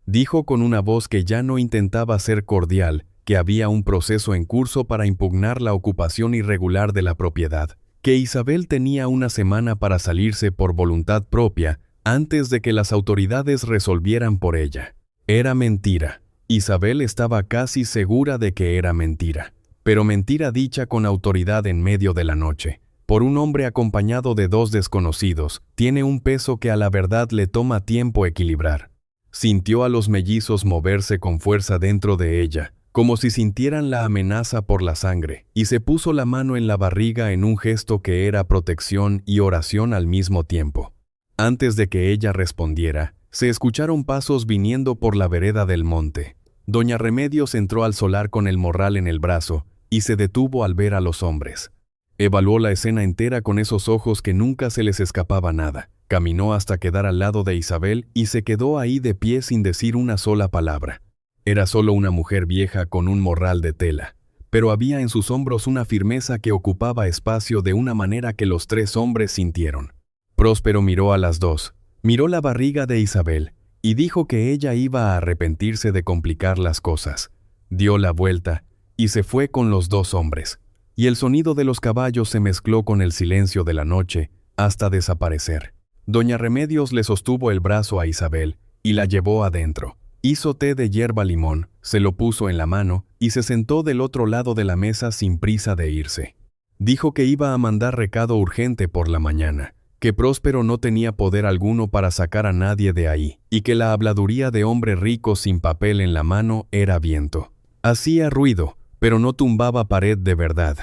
Dijo con una voz que ya no intentaba ser cordial, que había un proceso en curso para impugnar la ocupación irregular de la propiedad, que Isabel tenía una semana para salirse por voluntad propia antes de que las autoridades resolvieran por ella. Era mentira. Isabel estaba casi segura de que era mentira, pero mentira dicha con autoridad en medio de la noche, por un hombre acompañado de 2 desconocidos, tiene un peso que a la verdad le toma tiempo equilibrar. Sintió a los mellizos moverse con fuerza dentro de ella, como si sintieran la amenaza por la sangre, y se puso la mano en la barriga en un gesto que era protección y oración al mismo tiempo. Antes de que ella respondiera, se escucharon pasos viniendo por la vereda del monte. Doña Remedios entró al solar con el morral en el brazo, y se detuvo al ver a los hombres. Evaluó la escena entera con esos ojos que nunca se les escapaba nada. Caminó hasta quedar al lado de Isabel y se quedó ahí de pie sin decir una sola palabra. Era solo una mujer vieja con un morral de tela, pero había en sus hombros una firmeza que ocupaba espacio de una manera que los 3 hombres sintieron. Próspero miró a las 2, miró la barriga de Isabel, y dijo que ella iba a arrepentirse de complicar las cosas. Dio la vuelta, y se fue con los 2 hombres, y el sonido de los caballos se mezcló con el silencio de la noche, hasta desaparecer. Doña Remedios le sostuvo el brazo a Isabel, y la llevó adentro. Hizo té de hierba limón, se lo puso en la mano y se sentó del otro lado de la mesa sin prisa de irse. Dijo que iba a mandar recado urgente por la mañana, que Próspero no tenía poder alguno para sacar a nadie de ahí, y que la habladuría de hombre rico sin papel en la mano era viento. Hacía ruido, pero no tumbaba pared de verdad.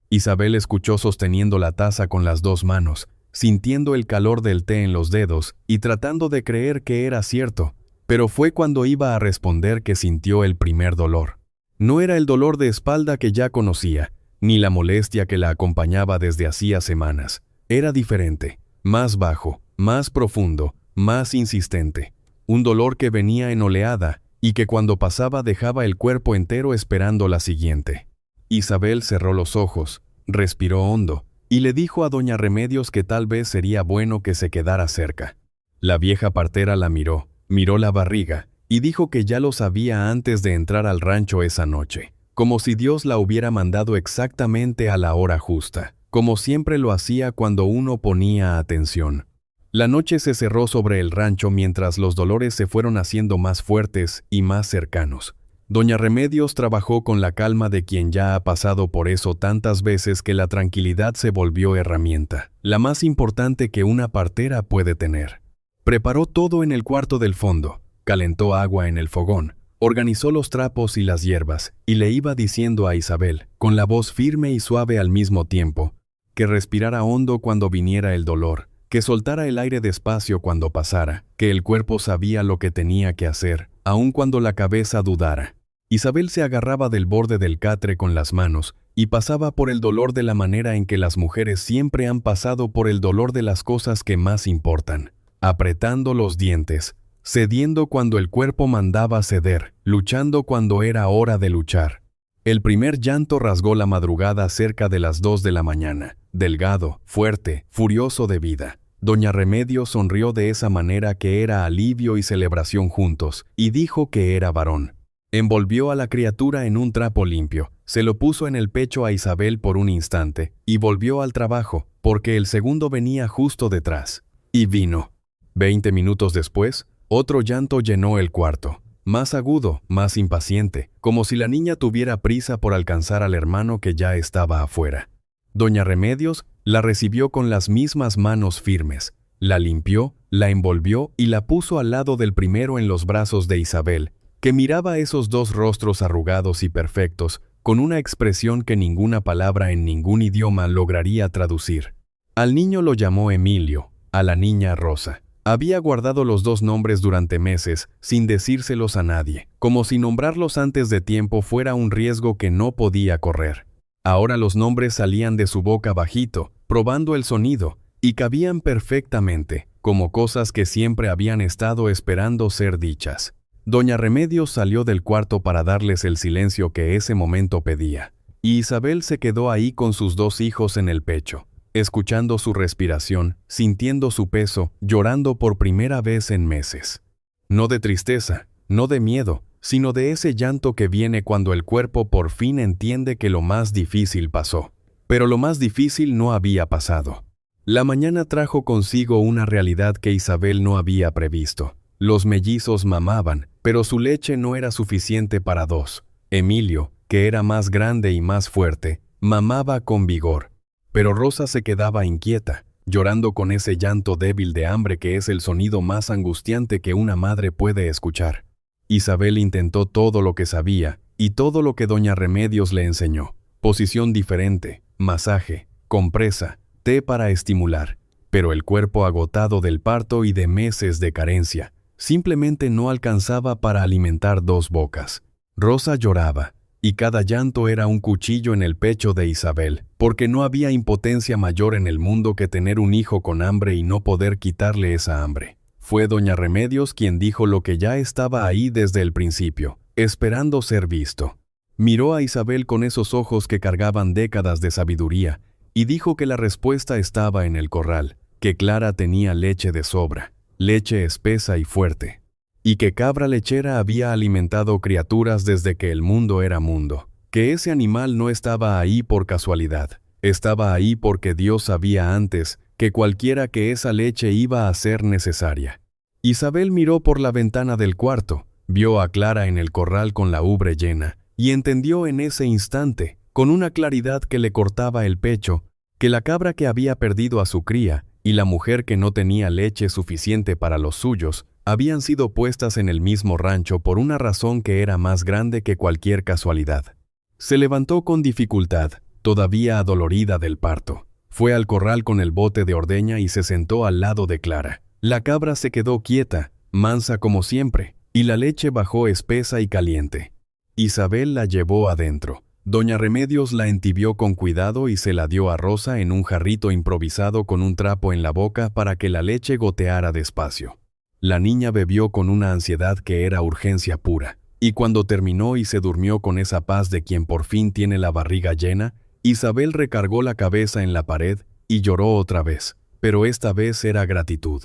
Isabel escuchó sosteniendo la taza con las 2 manos, sintiendo el calor del té en los dedos y tratando de creer que era cierto. Pero fue cuando iba a responder que sintió el primer dolor. No era el dolor de espalda que ya conocía, ni la molestia que la acompañaba desde hacía semanas. Era diferente, más bajo, más profundo, más insistente. Un dolor que venía en oleada y que cuando pasaba dejaba el cuerpo entero esperando la siguiente. Isabel cerró los ojos, respiró hondo y le dijo a Doña Remedios que tal vez sería bueno que se quedara cerca. La vieja partera la miró. Miró la barriga y dijo que ya lo sabía antes de entrar al rancho esa noche, como si Dios la hubiera mandado exactamente a la hora justa, como siempre lo hacía cuando uno ponía atención. La noche se cerró sobre el rancho mientras los dolores se fueron haciendo más fuertes y más cercanos. Doña Remedios trabajó con la calma de quien ya ha pasado por eso tantas veces que la tranquilidad se volvió herramienta, la más importante que una partera puede tener. Preparó todo en el cuarto del fondo, calentó agua en el fogón, organizó los trapos y las hierbas, y le iba diciendo a Isabel, con la voz firme y suave al mismo tiempo, que respirara hondo cuando viniera el dolor, que soltara el aire despacio cuando pasara, que el cuerpo sabía lo que tenía que hacer, aun cuando la cabeza dudara. Isabel se agarraba del borde del catre con las manos, y pasaba por el dolor de la manera en que las mujeres siempre han pasado por el dolor de las cosas que más importan. Apretando los dientes, cediendo cuando el cuerpo mandaba ceder, luchando cuando era hora de luchar. El primer llanto rasgó la madrugada cerca de las 2 de la mañana, delgado, fuerte, furioso de vida. Doña Remedios sonrió de esa manera que era alivio y celebración juntos, y dijo que era varón. Envolvió a la criatura en un trapo limpio, se lo puso en el pecho a Isabel por un instante, y volvió al trabajo, porque el segundo venía justo detrás. Y vino. 20 minutos después, otro llanto llenó el cuarto, más agudo, más impaciente, como si la niña tuviera prisa por alcanzar al hermano que ya estaba afuera. Doña Remedios, La recibió con las mismas manos firmes, la limpió, la envolvió y la puso al lado del primero en los brazos de Isabel, que miraba esos dos rostros arrugados y perfectos, con una expresión que ninguna palabra en ningún idioma lograría traducir. Al niño lo llamó Emilio, a la niña Rosa. Había guardado los dos nombres durante meses, sin decírselos a nadie, como si nombrarlos antes de tiempo fuera un riesgo que no podía correr. Ahora los nombres salían de su boca bajito, probando el sonido, y cabían perfectamente, como cosas que siempre habían estado esperando ser dichas. Doña Remedios salió del cuarto para darles el silencio que ese momento pedía, y Isabel se quedó ahí con sus dos hijos en el pecho, escuchando su respiración, sintiendo su peso, llorando por primera vez en meses. No de tristeza, no de miedo, sino de ese llanto que viene cuando el cuerpo por fin entiende que lo más difícil pasó. Pero lo más difícil no había pasado. La mañana trajo consigo una realidad que Isabel no había previsto. Los mellizos mamaban, pero su leche no era suficiente para dos. Emilio, que era más grande y más fuerte, mamaba con vigor. Pero Rosa se quedaba inquieta, llorando con ese llanto débil de hambre que es el sonido más angustiante que una madre puede escuchar. Isabel intentó todo lo que sabía y todo lo que doña Remedios le enseñó. Posición diferente, masaje, compresa, té para estimular. Pero el cuerpo agotado del parto y de meses de carencia, simplemente no alcanzaba para alimentar dos bocas. Rosa lloraba, y cada llanto era un cuchillo en el pecho de Isabel, porque no había impotencia mayor en el mundo que tener un hijo con hambre y no poder quitarle esa hambre. Fue doña Remedios quien dijo lo que ya estaba ahí desde el principio, esperando ser visto. Miró a Isabel con esos ojos que cargaban décadas de sabiduría, y dijo que la respuesta estaba en el corral, que Clara tenía leche de sobra, leche espesa y fuerte, y que Cabra Lechera había alimentado criaturas desde que el mundo era mundo, que ese animal no estaba ahí por casualidad, estaba ahí porque Dios sabía antes que cualquiera que esa leche iba a ser necesaria. Isabel miró por la ventana del cuarto, vio a Clara en el corral con la ubre llena, y entendió en ese instante, con una claridad que le cortaba el pecho, que la cabra que había perdido a su cría y la mujer que no tenía leche suficiente para los suyos, habían sido puestas en el mismo rancho por una razón que era más grande que cualquier casualidad. Se levantó con dificultad, todavía adolorida del parto. Fue al corral con el bote de ordeña y se sentó al lado de Clara. La cabra se quedó quieta, mansa como siempre, y la leche bajó espesa y caliente. Isabel la llevó adentro. Doña Remedios la entibió con cuidado y se la dio a Rosa en un jarrito improvisado con un trapo en la boca para que la leche goteara despacio. La niña bebió con una ansiedad que era urgencia pura, y cuando terminó y se durmió con esa paz de quien por fin tiene la barriga llena, Isabel recargó la cabeza en la pared y lloró otra vez, pero esta vez era gratitud.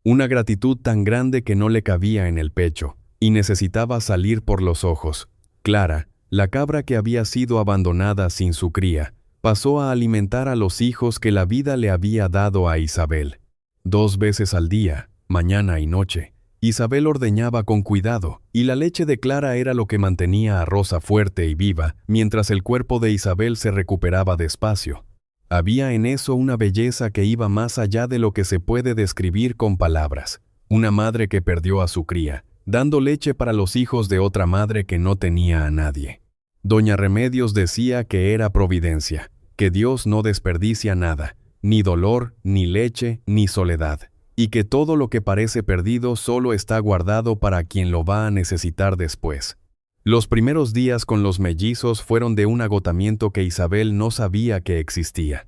Una gratitud tan grande que no le cabía en el pecho, y necesitaba salir por los ojos. Clara, la cabra que había sido abandonada sin su cría, pasó a alimentar a los hijos que la vida le había dado a Isabel. 2 veces al día, mañana y noche, Isabel ordeñaba con cuidado, y la leche de Clara era lo que mantenía a Rosa fuerte y viva, mientras el cuerpo de Isabel se recuperaba despacio. Había en eso una belleza que iba más allá de lo que se puede describir con palabras. Una madre que perdió a su cría, dando leche para los hijos de otra madre que no tenía a nadie. Doña Remedios decía que era providencia, que Dios no desperdicia nada, ni dolor, ni leche, ni soledad, y que todo lo que parece perdido solo está guardado para quien lo va a necesitar después. Los primeros días con los mellizos fueron de un agotamiento que Isabel no sabía que existía.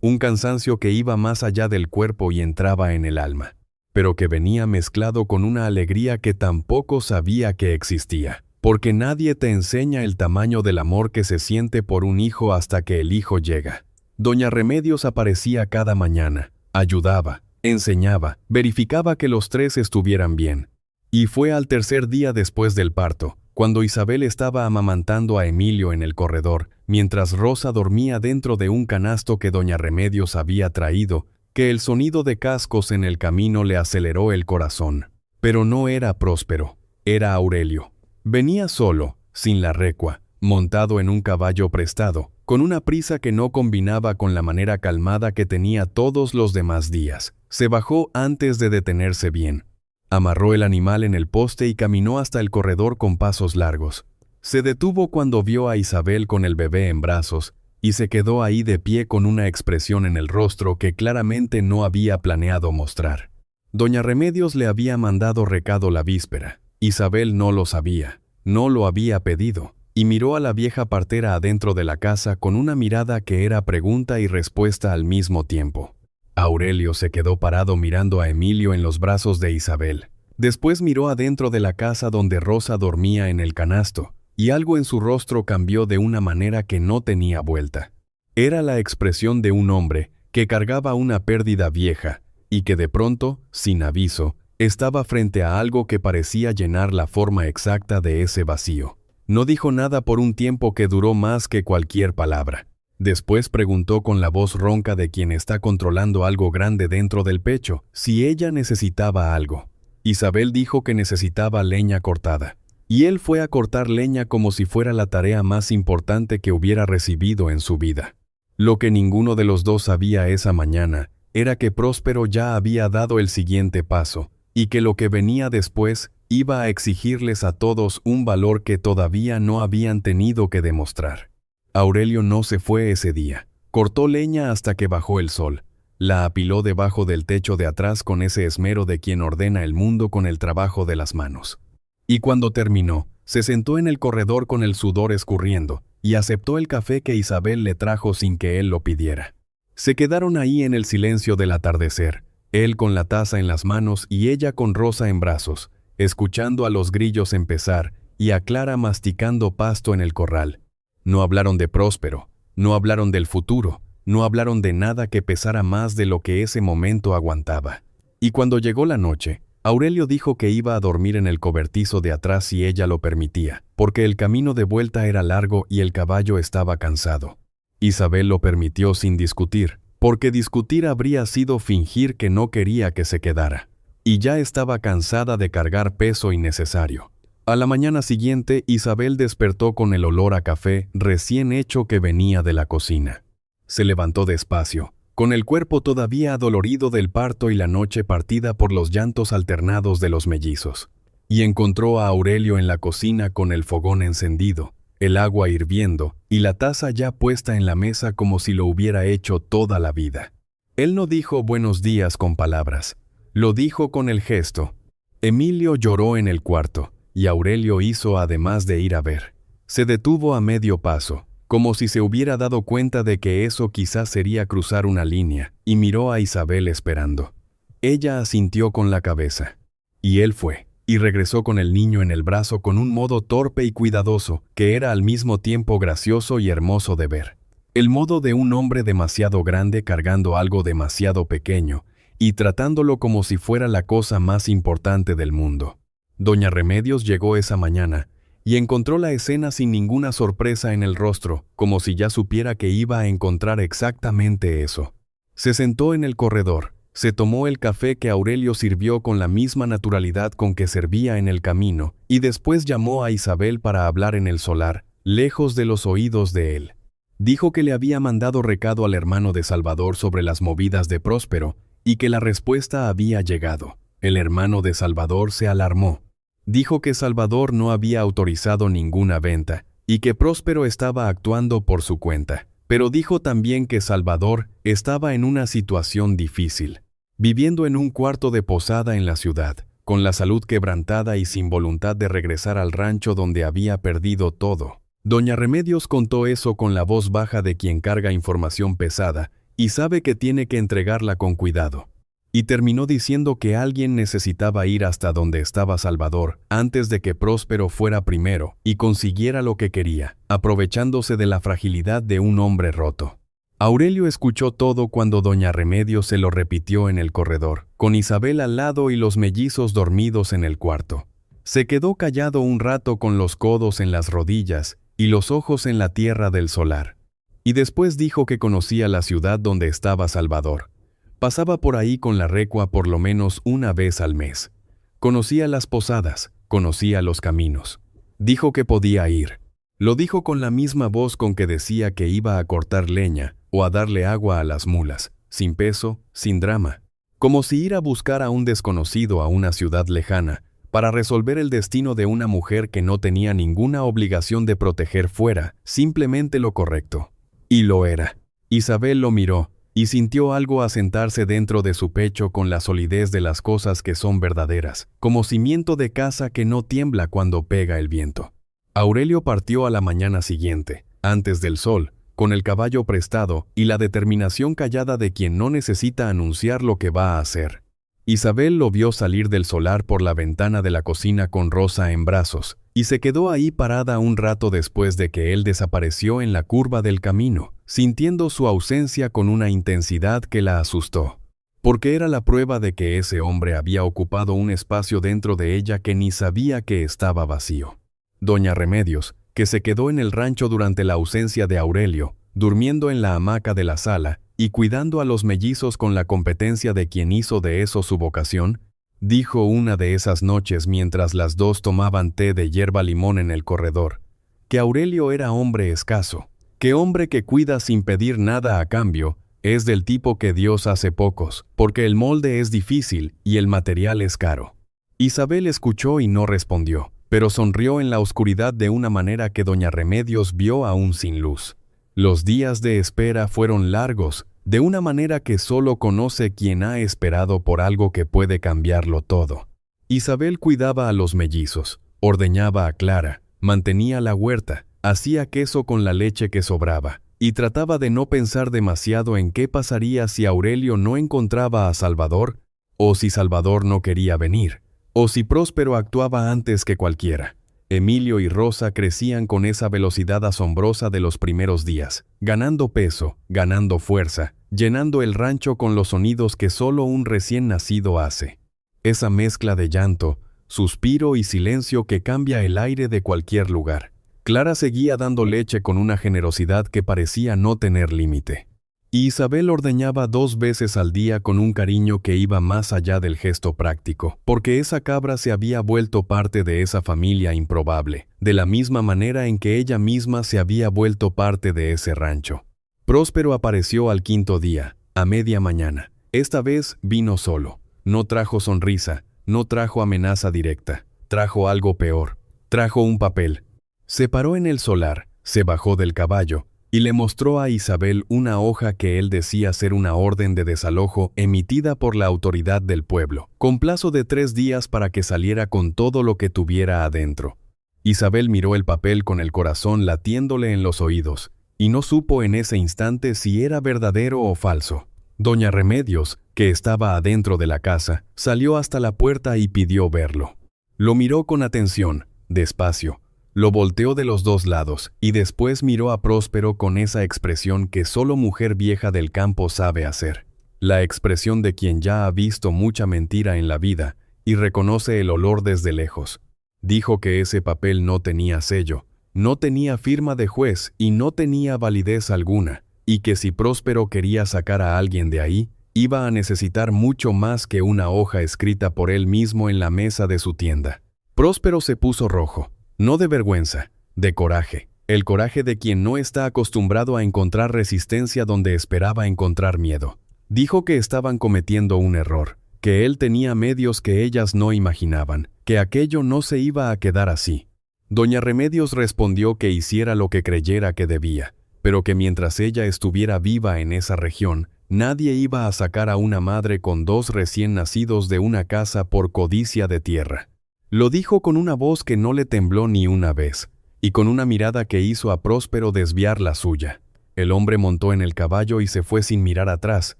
Un cansancio que iba más allá del cuerpo y entraba en el alma, pero que venía mezclado con una alegría que tampoco sabía que existía, porque nadie te enseña el tamaño del amor que se siente por un hijo hasta que el hijo llega. Doña Remedios aparecía cada mañana, ayudaba, enseñaba, verificaba que los 3 estuvieran bien. Y fue al tercer día después del parto, cuando Isabel estaba amamantando a Emilio en el corredor, mientras Rosa dormía dentro de un canasto que doña Remedios había traído, que el sonido de cascos en el camino le aceleró el corazón. Pero no era Próspero, era Aurelio. Venía solo, sin la recua, montado en un caballo prestado, con una prisa que no combinaba con la manera calmada que tenía todos los demás días. Se bajó antes de detenerse bien. Amarró el animal en el poste y caminó hasta el corredor con pasos largos. Se detuvo cuando vio a Isabel con el bebé en brazos, y se quedó ahí de pie con una expresión en el rostro que claramente no había planeado mostrar. Doña Remedios le había mandado recado la víspera. Isabel no lo sabía, no lo había pedido, y miró a la vieja partera adentro de la casa con una mirada que era pregunta y respuesta al mismo tiempo. Aurelio se quedó parado mirando a Emilio en los brazos de Isabel. Después miró adentro de la casa donde Rosa dormía en el canasto, y algo en su rostro cambió de una manera que no tenía vuelta. Era la expresión de un hombre que cargaba una pérdida vieja y que de pronto, sin aviso, estaba frente a algo que parecía llenar la forma exacta de ese vacío. No dijo nada por un tiempo que duró más que cualquier palabra. Después preguntó con la voz ronca de quien está controlando algo grande dentro del pecho si ella necesitaba algo. Isabel dijo que necesitaba leña cortada. Y él fue a cortar leña como si fuera la tarea más importante que hubiera recibido en su vida. Lo que ninguno de los dos sabía esa mañana era que Próspero ya había dado el siguiente paso, y que lo que venía después iba a exigirles a todos un valor que todavía no habían tenido que demostrar. Aurelio no se fue ese día. Cortó leña hasta que bajó el sol. La apiló debajo del techo de atrás con ese esmero de quien ordena el mundo con el trabajo de las manos. Y cuando terminó, se sentó en el corredor con el sudor escurriendo y aceptó el café que Isabel le trajo sin que él lo pidiera. Se quedaron ahí en el silencio del atardecer, él con la taza en las manos y ella con Rosa en brazos, escuchando a los grillos empezar y a Clara masticando pasto en el corral. No hablaron de Próspero, no hablaron del futuro, no hablaron de nada que pesara más de lo que ese momento aguantaba. Y cuando llegó la noche, Aurelio dijo que iba a dormir en el cobertizo de atrás si ella lo permitía, porque el camino de vuelta era largo y el caballo estaba cansado. Isabel lo permitió sin discutir, porque discutir habría sido fingir que no quería que se quedara. Y ya estaba cansada de cargar peso innecesario. A la mañana siguiente, Isabel despertó con el olor a café recién hecho que venía de la cocina. Se levantó despacio, con el cuerpo todavía adolorido del parto y la noche partida por los llantos alternados de los mellizos, y encontró a Aurelio en la cocina con el fogón encendido, el agua hirviendo y la taza ya puesta en la mesa como si lo hubiera hecho toda la vida. Él no dijo buenos días con palabras, lo dijo con el gesto. Emilio lloró en el cuarto, y Aurelio hizo además de ir a ver. Se detuvo a medio paso, como si se hubiera dado cuenta de que eso quizás sería cruzar una línea, y miró a Isabel esperando. Ella asintió con la cabeza. Y él fue, y regresó con el niño en el brazo con un modo torpe y cuidadoso, que era al mismo tiempo gracioso y hermoso de ver. El modo de un hombre demasiado grande cargando algo demasiado pequeño, y tratándolo como si fuera la cosa más importante del mundo. Doña Remedios llegó esa mañana, y encontró la escena sin ninguna sorpresa en el rostro, como si ya supiera que iba a encontrar exactamente eso. Se sentó en el corredor, se tomó el café que Aurelio sirvió con la misma naturalidad con que servía en el camino, y después llamó a Isabel para hablar en el solar, lejos de los oídos de él. Dijo que le había mandado recado al hermano de Salvador sobre las movidas de Próspero, y que la respuesta había llegado. El hermano de Salvador se alarmó. Dijo que Salvador no había autorizado ninguna venta y que Próspero estaba actuando por su cuenta, pero dijo también que Salvador estaba en una situación difícil, viviendo en un cuarto de posada en la ciudad, con la salud quebrantada y sin voluntad de regresar al rancho donde había perdido todo. Doña Remedios contó eso con la voz baja de quien carga información pesada y sabe que tiene que entregarla con cuidado. Y terminó diciendo que alguien necesitaba ir hasta donde estaba Salvador antes de que Próspero fuera primero y consiguiera lo que quería, aprovechándose de la fragilidad de un hombre roto. Aurelio escuchó todo cuando doña Remedios se lo repitió en el corredor, con Isabel al lado y los mellizos dormidos en el cuarto. Se quedó callado un rato con los codos en las rodillas y los ojos en la tierra del solar. Y después dijo que conocía la ciudad donde estaba Salvador. Pasaba por ahí con la recua por lo menos una vez al mes. Conocía las posadas, conocía los caminos. Dijo que podía ir. Lo dijo con la misma voz con que decía que iba a cortar leña o a darle agua a las mulas, sin peso, sin drama, como si ir a buscar a un desconocido a una ciudad lejana para resolver el destino de una mujer que no tenía ninguna obligación de proteger fuera simplemente lo correcto. Y lo era. Isabel lo miró y sintió algo asentarse dentro de su pecho con la solidez de las cosas que son verdaderas, como cimiento de casa que no tiembla cuando pega el viento. Aurelio partió a la mañana siguiente, antes del sol, con el caballo prestado y la determinación callada de quien no necesita anunciar lo que va a hacer. Isabel lo vio salir del solar por la ventana de la cocina con Rosa en brazos, y se quedó ahí parada un rato después de que él desapareció en la curva del camino, sintiendo su ausencia con una intensidad que la asustó, porque era la prueba de que ese hombre había ocupado un espacio dentro de ella que ni sabía que estaba vacío. Doña Remedios, que se quedó en el rancho durante la ausencia de Aurelio, durmiendo en la hamaca de la sala y cuidando a los mellizos con la competencia de quien hizo de eso su vocación, dijo una de esas noches mientras las dos tomaban té de hierba limón en el corredor, que Aurelio era hombre escaso, que hombre que cuida sin pedir nada a cambio, es del tipo que Dios hace pocos, porque el molde es difícil y el material es caro. Isabel escuchó y no respondió, pero sonrió en la oscuridad de una manera que doña Remedios vio aún sin luz. Los días de espera fueron largos, de una manera que solo conoce quien ha esperado por algo que puede cambiarlo todo. Isabel cuidaba a los mellizos, ordeñaba a Clara, mantenía la huerta, hacía queso con la leche que sobraba, y trataba de no pensar demasiado en qué pasaría si Aurelio no encontraba a Salvador, o si Salvador no quería venir, o si Próspero actuaba antes que cualquiera. Emilio y Rosa crecían con esa velocidad asombrosa de los primeros días, ganando peso, ganando fuerza, llenando el rancho con los sonidos que solo un recién nacido hace. Esa mezcla de llanto, suspiro y silencio que cambia el aire de cualquier lugar. Clara seguía dando leche con una generosidad que parecía no tener límite. Y Isabel ordeñaba 2 veces al día con un cariño que iba más allá del gesto práctico, porque esa cabra se había vuelto parte de esa familia improbable, de la misma manera en que ella misma se había vuelto parte de ese rancho. Próspero apareció al 5.º día, a media mañana. Esta vez vino solo. No trajo sonrisa, no trajo amenaza directa. Trajo algo peor. Trajo un papel. Se paró en el solar, se bajó del caballo, y le mostró a Isabel una hoja que él decía ser una orden de desalojo emitida por la autoridad del pueblo, con plazo de 3 días para que saliera con todo lo que tuviera adentro. Isabel miró el papel con el corazón latiéndole en los oídos, y no supo en ese instante si era verdadero o falso. Doña Remedios, que estaba adentro de la casa, salió hasta la puerta y pidió verlo. Lo miró con atención, despacio. Lo volteó de los 2 lados y después miró a Próspero con esa expresión que solo mujer vieja del campo sabe hacer. La expresión de quien ya ha visto mucha mentira en la vida y reconoce el olor desde lejos. Dijo que ese papel no tenía sello, no tenía firma de juez y no tenía validez alguna, y que si Próspero quería sacar a alguien de ahí, iba a necesitar mucho más que una hoja escrita por él mismo en la mesa de su tienda. Próspero se puso rojo. No de vergüenza, de coraje, el coraje de quien no está acostumbrado a encontrar resistencia donde esperaba encontrar miedo. Dijo que estaban cometiendo un error, que él tenía medios que ellas no imaginaban, que aquello no se iba a quedar así. Doña Remedios respondió que hiciera lo que creyera que debía, pero que mientras ella estuviera viva en esa región, nadie iba a sacar a una madre con 2 recién nacidos de una casa por codicia de tierra. Lo dijo con una voz que no le tembló ni una vez, y con una mirada que hizo a Próspero desviar la suya. El hombre montó en el caballo y se fue sin mirar atrás,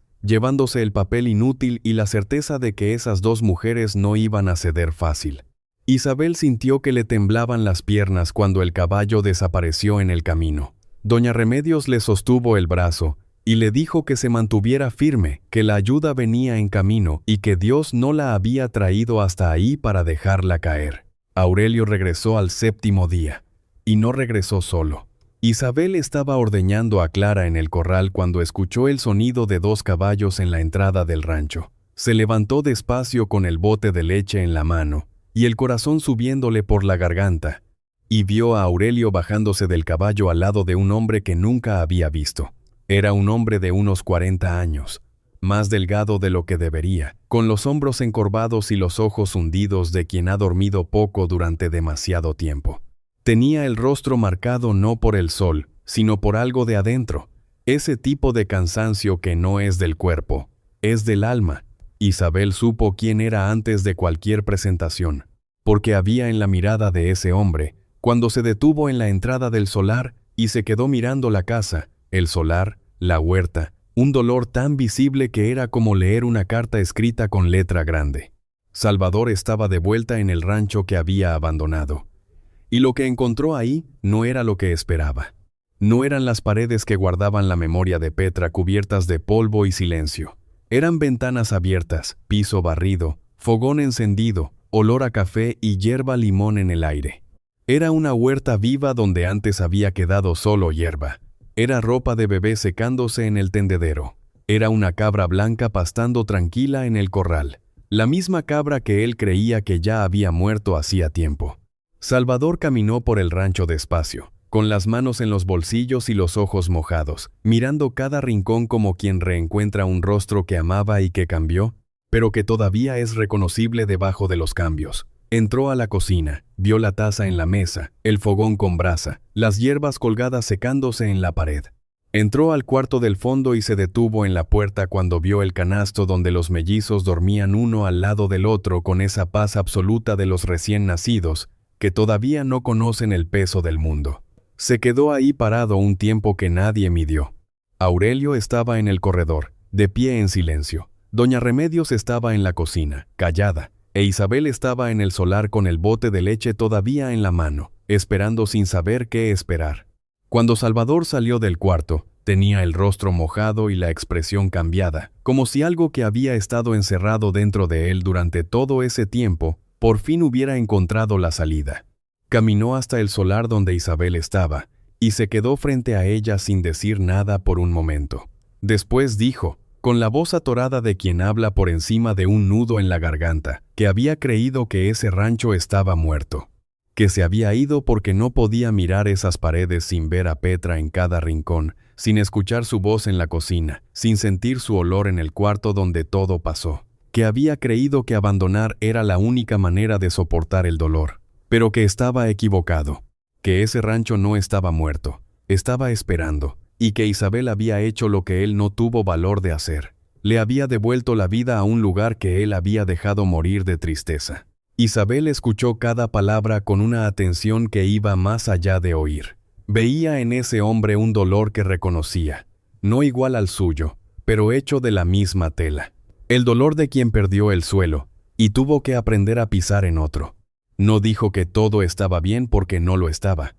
llevándose el papel inútil y la certeza de que esas 2 mujeres no iban a ceder fácil. Isabel sintió que le temblaban las piernas cuando el caballo desapareció en el camino. Doña Remedios le sostuvo el brazo y le dijo que se mantuviera firme, que la ayuda venía en camino y que Dios no la había traído hasta ahí para dejarla caer. Aurelio regresó al 7.º día, y no regresó solo. Isabel estaba ordeñando a Clara en el corral cuando escuchó el sonido de 2 caballos en la entrada del rancho. Se levantó despacio con el bote de leche en la mano, y el corazón subiéndole por la garganta. y vio a Aurelio bajándose del caballo al lado de un hombre que nunca había visto. Era un hombre de unos 40 años, más delgado de lo que debería, con los hombros encorvados y los ojos hundidos de quien ha dormido poco durante demasiado tiempo. Tenía el rostro marcado no por el sol, sino por algo de adentro, ese tipo de cansancio que no es del cuerpo, es del alma. Isabel supo quién era antes de cualquier presentación, porque había en la mirada de ese hombre, cuando se detuvo en la entrada del solar y se quedó mirando la casa, el solar, la huerta, un dolor tan visible que era como leer una carta escrita con letra grande. Salvador estaba de vuelta en el rancho que había abandonado. Y lo que encontró ahí no era lo que esperaba. No eran las paredes que guardaban la memoria de Petra cubiertas de polvo y silencio. Eran ventanas abiertas, piso barrido, fogón encendido, olor a café y hierba limón en el aire. Era una huerta viva donde antes había quedado solo hierba. Era ropa de bebé secándose en el tendedero. Era una cabra blanca pastando tranquila en el corral. La misma cabra que él creía que ya había muerto hacía tiempo. Salvador caminó por el rancho despacio, con las manos en los bolsillos y los ojos mojados, mirando cada rincón como quien reencuentra un rostro que amaba y que cambió, pero que todavía es reconocible debajo de los cambios. Entró a la cocina, vio la taza en la mesa, el fogón con brasa, las hierbas colgadas secándose en la pared. Entró al cuarto del fondo y se detuvo en la puerta cuando vio el canasto donde los mellizos dormían uno al lado del otro con esa paz absoluta de los recién nacidos, que todavía no conocen el peso del mundo. Se quedó ahí parado un tiempo que nadie midió. Aurelio estaba en el corredor, de pie en silencio. Doña Remedios estaba en la cocina, callada, e Isabel estaba en el solar con el bote de leche todavía en la mano, esperando sin saber qué esperar. Cuando Salvador salió del cuarto, tenía el rostro mojado y la expresión cambiada, como si algo que había estado encerrado dentro de él durante todo ese tiempo, por fin hubiera encontrado la salida. Caminó hasta el solar donde Isabel estaba, y se quedó frente a ella sin decir nada por un momento. Después dijo, con la voz atorada de quien habla por encima de un nudo en la garganta, que había creído que ese rancho estaba muerto, que se había ido porque no podía mirar esas paredes sin ver a Petra en cada rincón, sin escuchar su voz en la cocina, sin sentir su olor en el cuarto donde todo pasó, que había creído que abandonar era la única manera de soportar el dolor, pero que estaba equivocado, que ese rancho no estaba muerto, estaba esperando, y que Isabel había hecho lo que él no tuvo valor de hacer. Le había devuelto la vida a un lugar que él había dejado morir de tristeza. Isabel escuchó cada palabra con una atención que iba más allá de oír. Veía en ese hombre un dolor que reconocía, no igual al suyo, pero hecho de la misma tela. El dolor de quien perdió el suelo, y tuvo que aprender a pisar en otro. No dijo que todo estaba bien porque no lo estaba.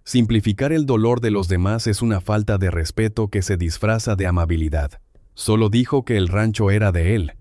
Simplificar el dolor de los demás es una falta de respeto que se disfraza de amabilidad. Solo dijo que el rancho era de él,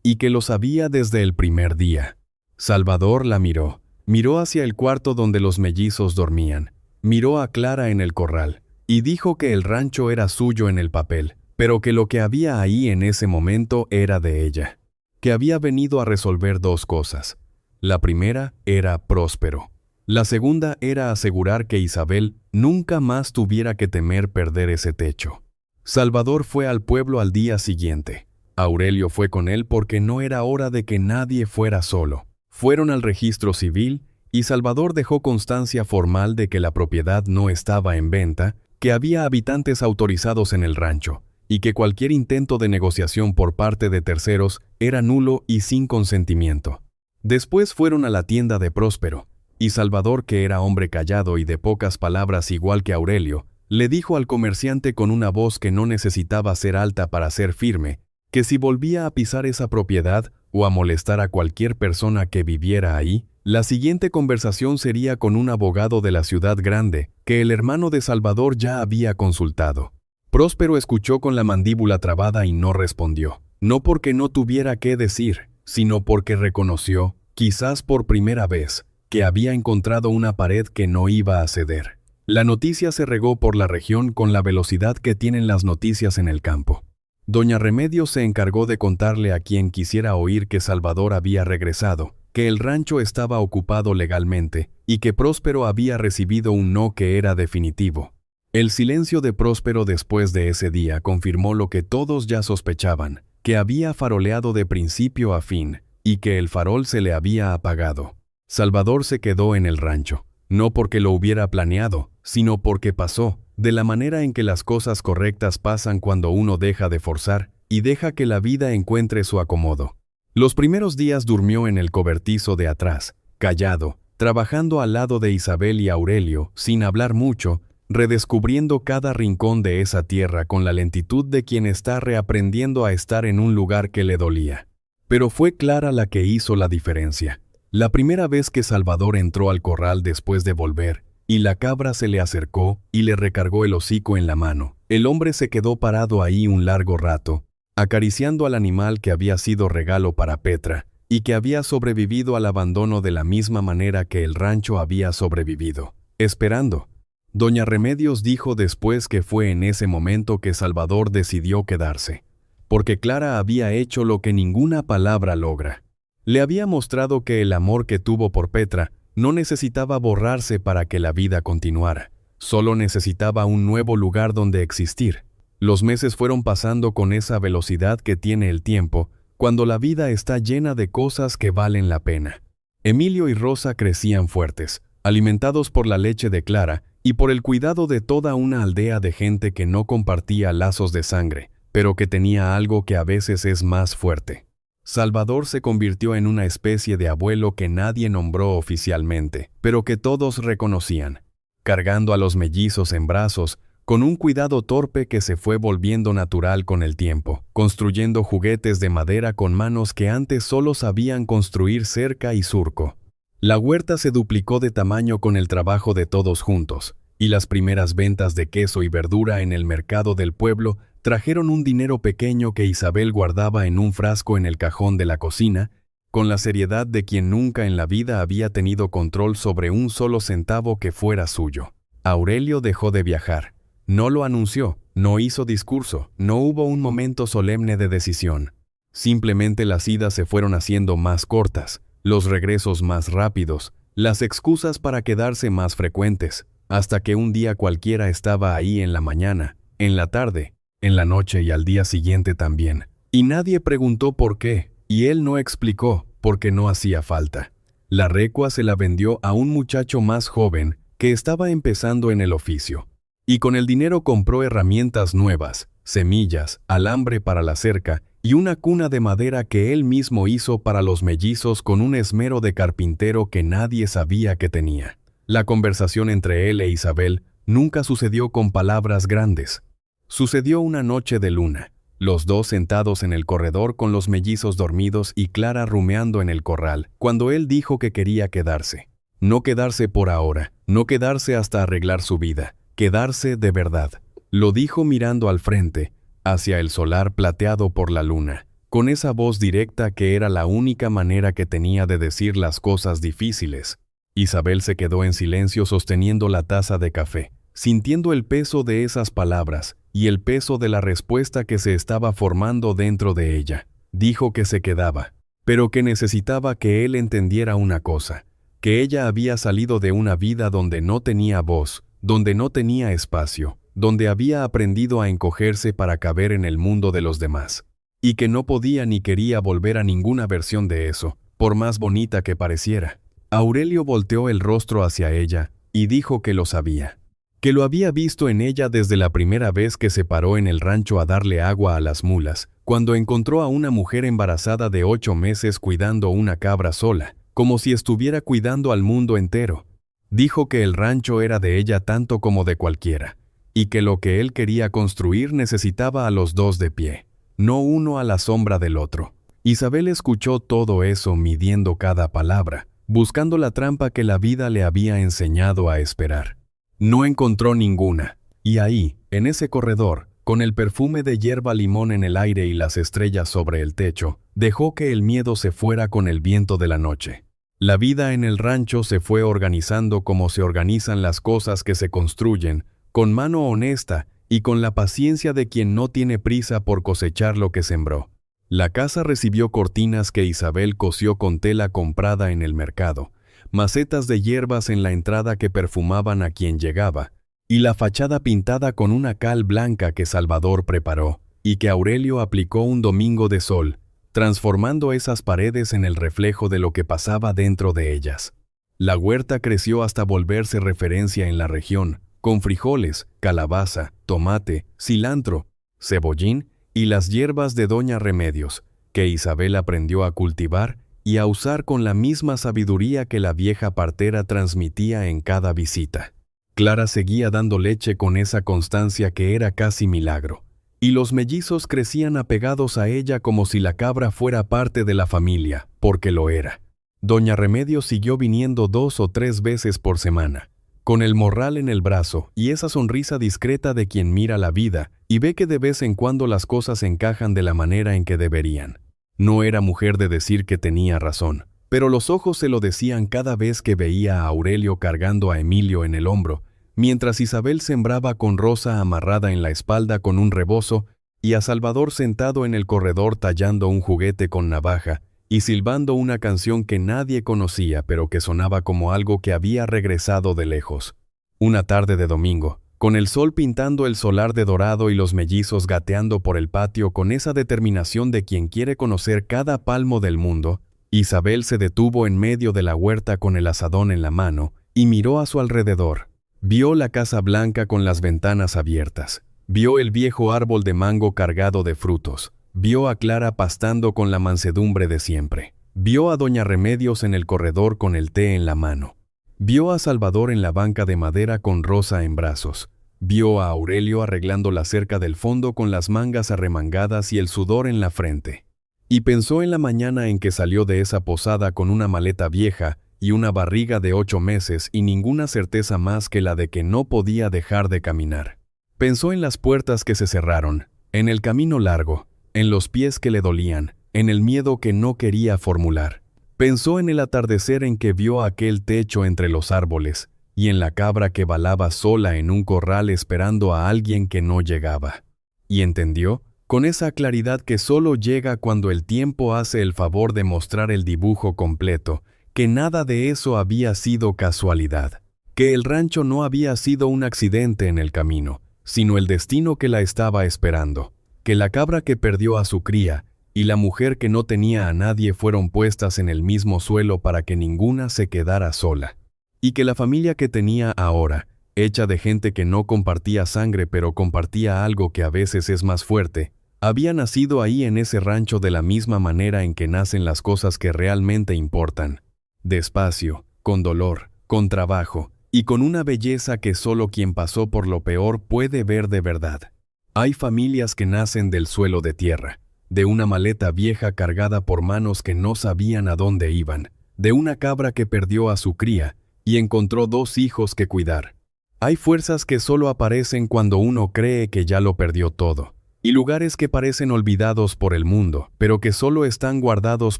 y que lo sabía desde el primer día. Salvador la miró hacia el cuarto donde los mellizos dormían, miró a Clara en el corral, y dijo que el rancho era suyo en el papel, pero que lo que había ahí en ese momento era de ella, que había venido a resolver dos cosas. La primera era Próspero. La segunda era asegurar que Isabel nunca más tuviera que temer perder ese techo. Salvador fue al pueblo al día siguiente. Aurelio fue con él porque no era hora de que nadie fuera solo. Fueron al registro civil y Salvador dejó constancia formal de que la propiedad no estaba en venta, que había habitantes autorizados en el rancho y que cualquier intento de negociación por parte de terceros era nulo y sin consentimiento. Después fueron a la tienda de Próspero. Y Salvador, que era hombre callado y de pocas palabras igual que Aurelio, le dijo al comerciante con una voz que no necesitaba ser alta para ser firme, que si volvía a pisar esa propiedad o a molestar a cualquier persona que viviera ahí, la siguiente conversación sería con un abogado de la ciudad grande, que el hermano de Salvador ya había consultado. Próspero escuchó con la mandíbula trabada y no respondió, no porque no tuviera qué decir, sino porque reconoció, quizás por primera vez, que había encontrado una pared que no iba a ceder. La noticia se regó por la región con la velocidad que tienen las noticias en el campo. Doña Remedios se encargó de contarle a quien quisiera oír que Salvador había regresado, que el rancho estaba ocupado legalmente y que Próspero había recibido un no que era definitivo. El silencio de Próspero después de ese día confirmó lo que todos ya sospechaban, que había faroleado de principio a fin y que el farol se le había apagado. Salvador se quedó en el rancho, no porque lo hubiera planeado, sino porque pasó, de la manera en que las cosas correctas pasan cuando uno deja de forzar y deja que la vida encuentre su acomodo. Los primeros días durmió en el cobertizo de atrás, callado, trabajando al lado de Isabel y Aurelio, sin hablar mucho, redescubriendo cada rincón de esa tierra con la lentitud de quien está reaprendiendo a estar en un lugar que le dolía. Pero fue Clara la que hizo la diferencia. La primera vez que Salvador entró al corral después de volver, y la cabra se le acercó y le recargó el hocico en la mano, el hombre se quedó parado ahí un largo rato, acariciando al animal que había sido regalo para Petra, y que había sobrevivido al abandono de la misma manera que el rancho había sobrevivido, esperando. Doña Remedios dijo después que fue en ese momento que Salvador decidió quedarse, porque Clara había hecho lo que ninguna palabra logra. Le había mostrado que el amor que tuvo por Petra no necesitaba borrarse para que la vida continuara, solo necesitaba un nuevo lugar donde existir. Los meses fueron pasando con esa velocidad que tiene el tiempo, cuando la vida está llena de cosas que valen la pena. Emilio y Rosa crecían fuertes, alimentados por la leche de Clara y por el cuidado de toda una aldea de gente que no compartía lazos de sangre, pero que tenía algo que a veces es más fuerte. Salvador se convirtió en una especie de abuelo que nadie nombró oficialmente, pero que todos reconocían, cargando a los mellizos en brazos, con un cuidado torpe que se fue volviendo natural con el tiempo, construyendo juguetes de madera con manos que antes solo sabían construir cerca y surco. La huerta se duplicó de tamaño con el trabajo de todos juntos, y las primeras ventas de queso y verdura en el mercado del pueblo trajeron un dinero pequeño que Isabel guardaba en un frasco en el cajón de la cocina, con la seriedad de quien nunca en la vida había tenido control sobre un solo centavo que fuera suyo. Aurelio dejó de viajar. No lo anunció, no hizo discurso, no hubo un momento solemne de decisión. Simplemente las idas se fueron haciendo más cortas, los regresos más rápidos, las excusas para quedarse más frecuentes, hasta que un día cualquiera estaba ahí en la mañana, en la tarde, en la noche y al día siguiente también. Y nadie preguntó por qué, y él no explicó, porque no hacía falta. La recua se la vendió a un muchacho más joven que estaba empezando en el oficio. Y con el dinero compró herramientas nuevas, semillas, alambre para la cerca y una cuna de madera que él mismo hizo para los mellizos con un esmero de carpintero que nadie sabía que tenía. La conversación entre él e Isabel nunca sucedió con palabras grandes. Sucedió una noche de luna, los dos sentados en el corredor con los mellizos dormidos y Clara rumeando en el corral, cuando él dijo que quería quedarse. No quedarse por ahora, no quedarse hasta arreglar su vida. Quedarse de verdad. Lo dijo mirando al frente, hacia el solar plateado por la luna, con esa voz directa que era la única manera que tenía de decir las cosas difíciles. Isabel se quedó en silencio sosteniendo la taza de café, sintiendo el peso de esas palabras y el peso de la respuesta que se estaba formando dentro de ella. Dijo que se quedaba, pero que necesitaba que él entendiera una cosa, que ella había salido de una vida donde no tenía voz, donde no tenía espacio, donde había aprendido a encogerse para caber en el mundo de los demás, y que no podía ni quería volver a ninguna versión de eso, por más bonita que pareciera. Aurelio volteó el rostro hacia ella y dijo que lo sabía, que lo había visto en ella desde la primera vez que se paró en el rancho a darle agua a las mulas, cuando encontró a una mujer embarazada de 8 meses cuidando una cabra sola, como si estuviera cuidando al mundo entero. Dijo que el rancho era de ella tanto como de cualquiera, y que lo que él quería construir necesitaba a los dos de pie, no uno a la sombra del otro. Isabel escuchó todo eso midiendo cada palabra, buscando la trampa que la vida le había enseñado a esperar. No encontró ninguna, y ahí, en ese corredor, con el perfume de hierba limón en el aire y las estrellas sobre el techo, dejó que el miedo se fuera con el viento de la noche. La vida en el rancho se fue organizando como se organizan las cosas que se construyen, con mano honesta y con la paciencia de quien no tiene prisa por cosechar lo que sembró. La casa recibió cortinas que Isabel cosió con tela comprada en el mercado, macetas de hierbas en la entrada que perfumaban a quien llegaba, y la fachada pintada con una cal blanca que Salvador preparó, y que Aurelio aplicó un domingo de sol, transformando esas paredes en el reflejo de lo que pasaba dentro de ellas. La huerta creció hasta volverse referencia en la región, con frijoles, calabaza, tomate, cilantro, cebollín y las hierbas de Doña Remedios, que Isabel aprendió a cultivar y a usar con la misma sabiduría que la vieja partera transmitía en cada visita. Clara seguía dando leche con esa constancia que era casi milagro, y los mellizos crecían apegados a ella como si la cabra fuera parte de la familia, porque lo era. Doña Remedios siguió viniendo 2 o 3 veces por semana, con el morral en el brazo y esa sonrisa discreta de quien mira la vida y ve que de vez en cuando las cosas encajan de la manera en que deberían. No era mujer de decir que tenía razón, pero los ojos se lo decían cada vez que veía a Aurelio cargando a Emilio en el hombro, mientras Isabel sembraba con Rosa amarrada en la espalda con un rebozo y a Salvador sentado en el corredor tallando un juguete con navaja y silbando una canción que nadie conocía pero que sonaba como algo que había regresado de lejos. Una tarde de domingo, con el sol pintando el solar de dorado y los mellizos gateando por el patio con esa determinación de quien quiere conocer cada palmo del mundo, Isabel se detuvo en medio de la huerta con el azadón en la mano y miró a su alrededor. Vio la casa blanca con las ventanas abiertas, vio el viejo árbol de mango cargado de frutos, vio a Clara pastando con la mansedumbre de siempre, vio a Doña Remedios en el corredor con el té en la mano, vio a Salvador en la banca de madera con Rosa en brazos, vio a Aurelio arreglando la cerca del fondo con las mangas arremangadas y el sudor en la frente. Y pensó en la mañana en que salió de esa posada con una maleta vieja y una barriga de 8 meses y ninguna certeza más que la de que no podía dejar de caminar. Pensó en las puertas que se cerraron, en el camino largo, en los pies que le dolían, en el miedo que no quería formular. Pensó en el atardecer en que vio aquel techo entre los árboles y en la cabra que balaba sola en un corral esperando a alguien que no llegaba. Y entendió, con esa claridad que solo llega cuando el tiempo hace el favor de mostrar el dibujo completo, que nada de eso había sido casualidad, que el rancho no había sido un accidente en el camino, sino el destino que la estaba esperando, que la cabra que perdió a su cría y la mujer que no tenía a nadie fueron puestas en el mismo suelo para que ninguna se quedara sola, y que la familia que tenía ahora, hecha de gente que no compartía sangre pero compartía algo que a veces es más fuerte, había nacido ahí en ese rancho de la misma manera en que nacen las cosas que realmente importan. Despacio, con dolor, con trabajo, y con una belleza que solo quien pasó por lo peor puede ver de verdad. Hay familias que nacen del suelo de tierra, de una maleta vieja cargada por manos que no sabían a dónde iban, de una cabra que perdió a su cría y encontró 2 hijos que cuidar. Hay fuerzas que solo aparecen cuando uno cree que ya lo perdió todo, y lugares que parecen olvidados por el mundo, pero que solo están guardados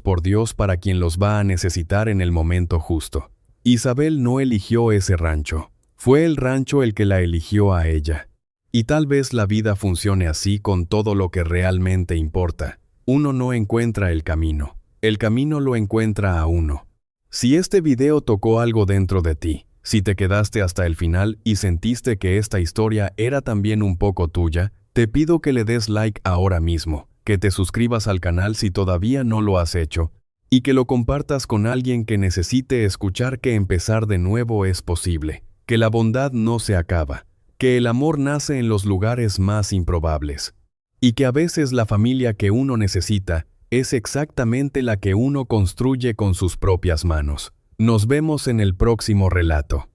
por Dios para quien los va a necesitar en el momento justo. Isabel no eligió ese rancho, fue el rancho el que la eligió a ella. Y tal vez la vida funcione así con todo lo que realmente importa. Uno no encuentra el camino lo encuentra a uno. Si este video tocó algo dentro de ti, si te quedaste hasta el final y sentiste que esta historia era también un poco tuya, te pido que le des like ahora mismo, que te suscribas al canal si todavía no lo has hecho, y que lo compartas con alguien que necesite escuchar que empezar de nuevo es posible, que la bondad no se acaba, que el amor nace en los lugares más improbables, y que a veces la familia que uno necesita es exactamente la que uno construye con sus propias manos. Nos vemos en el próximo relato.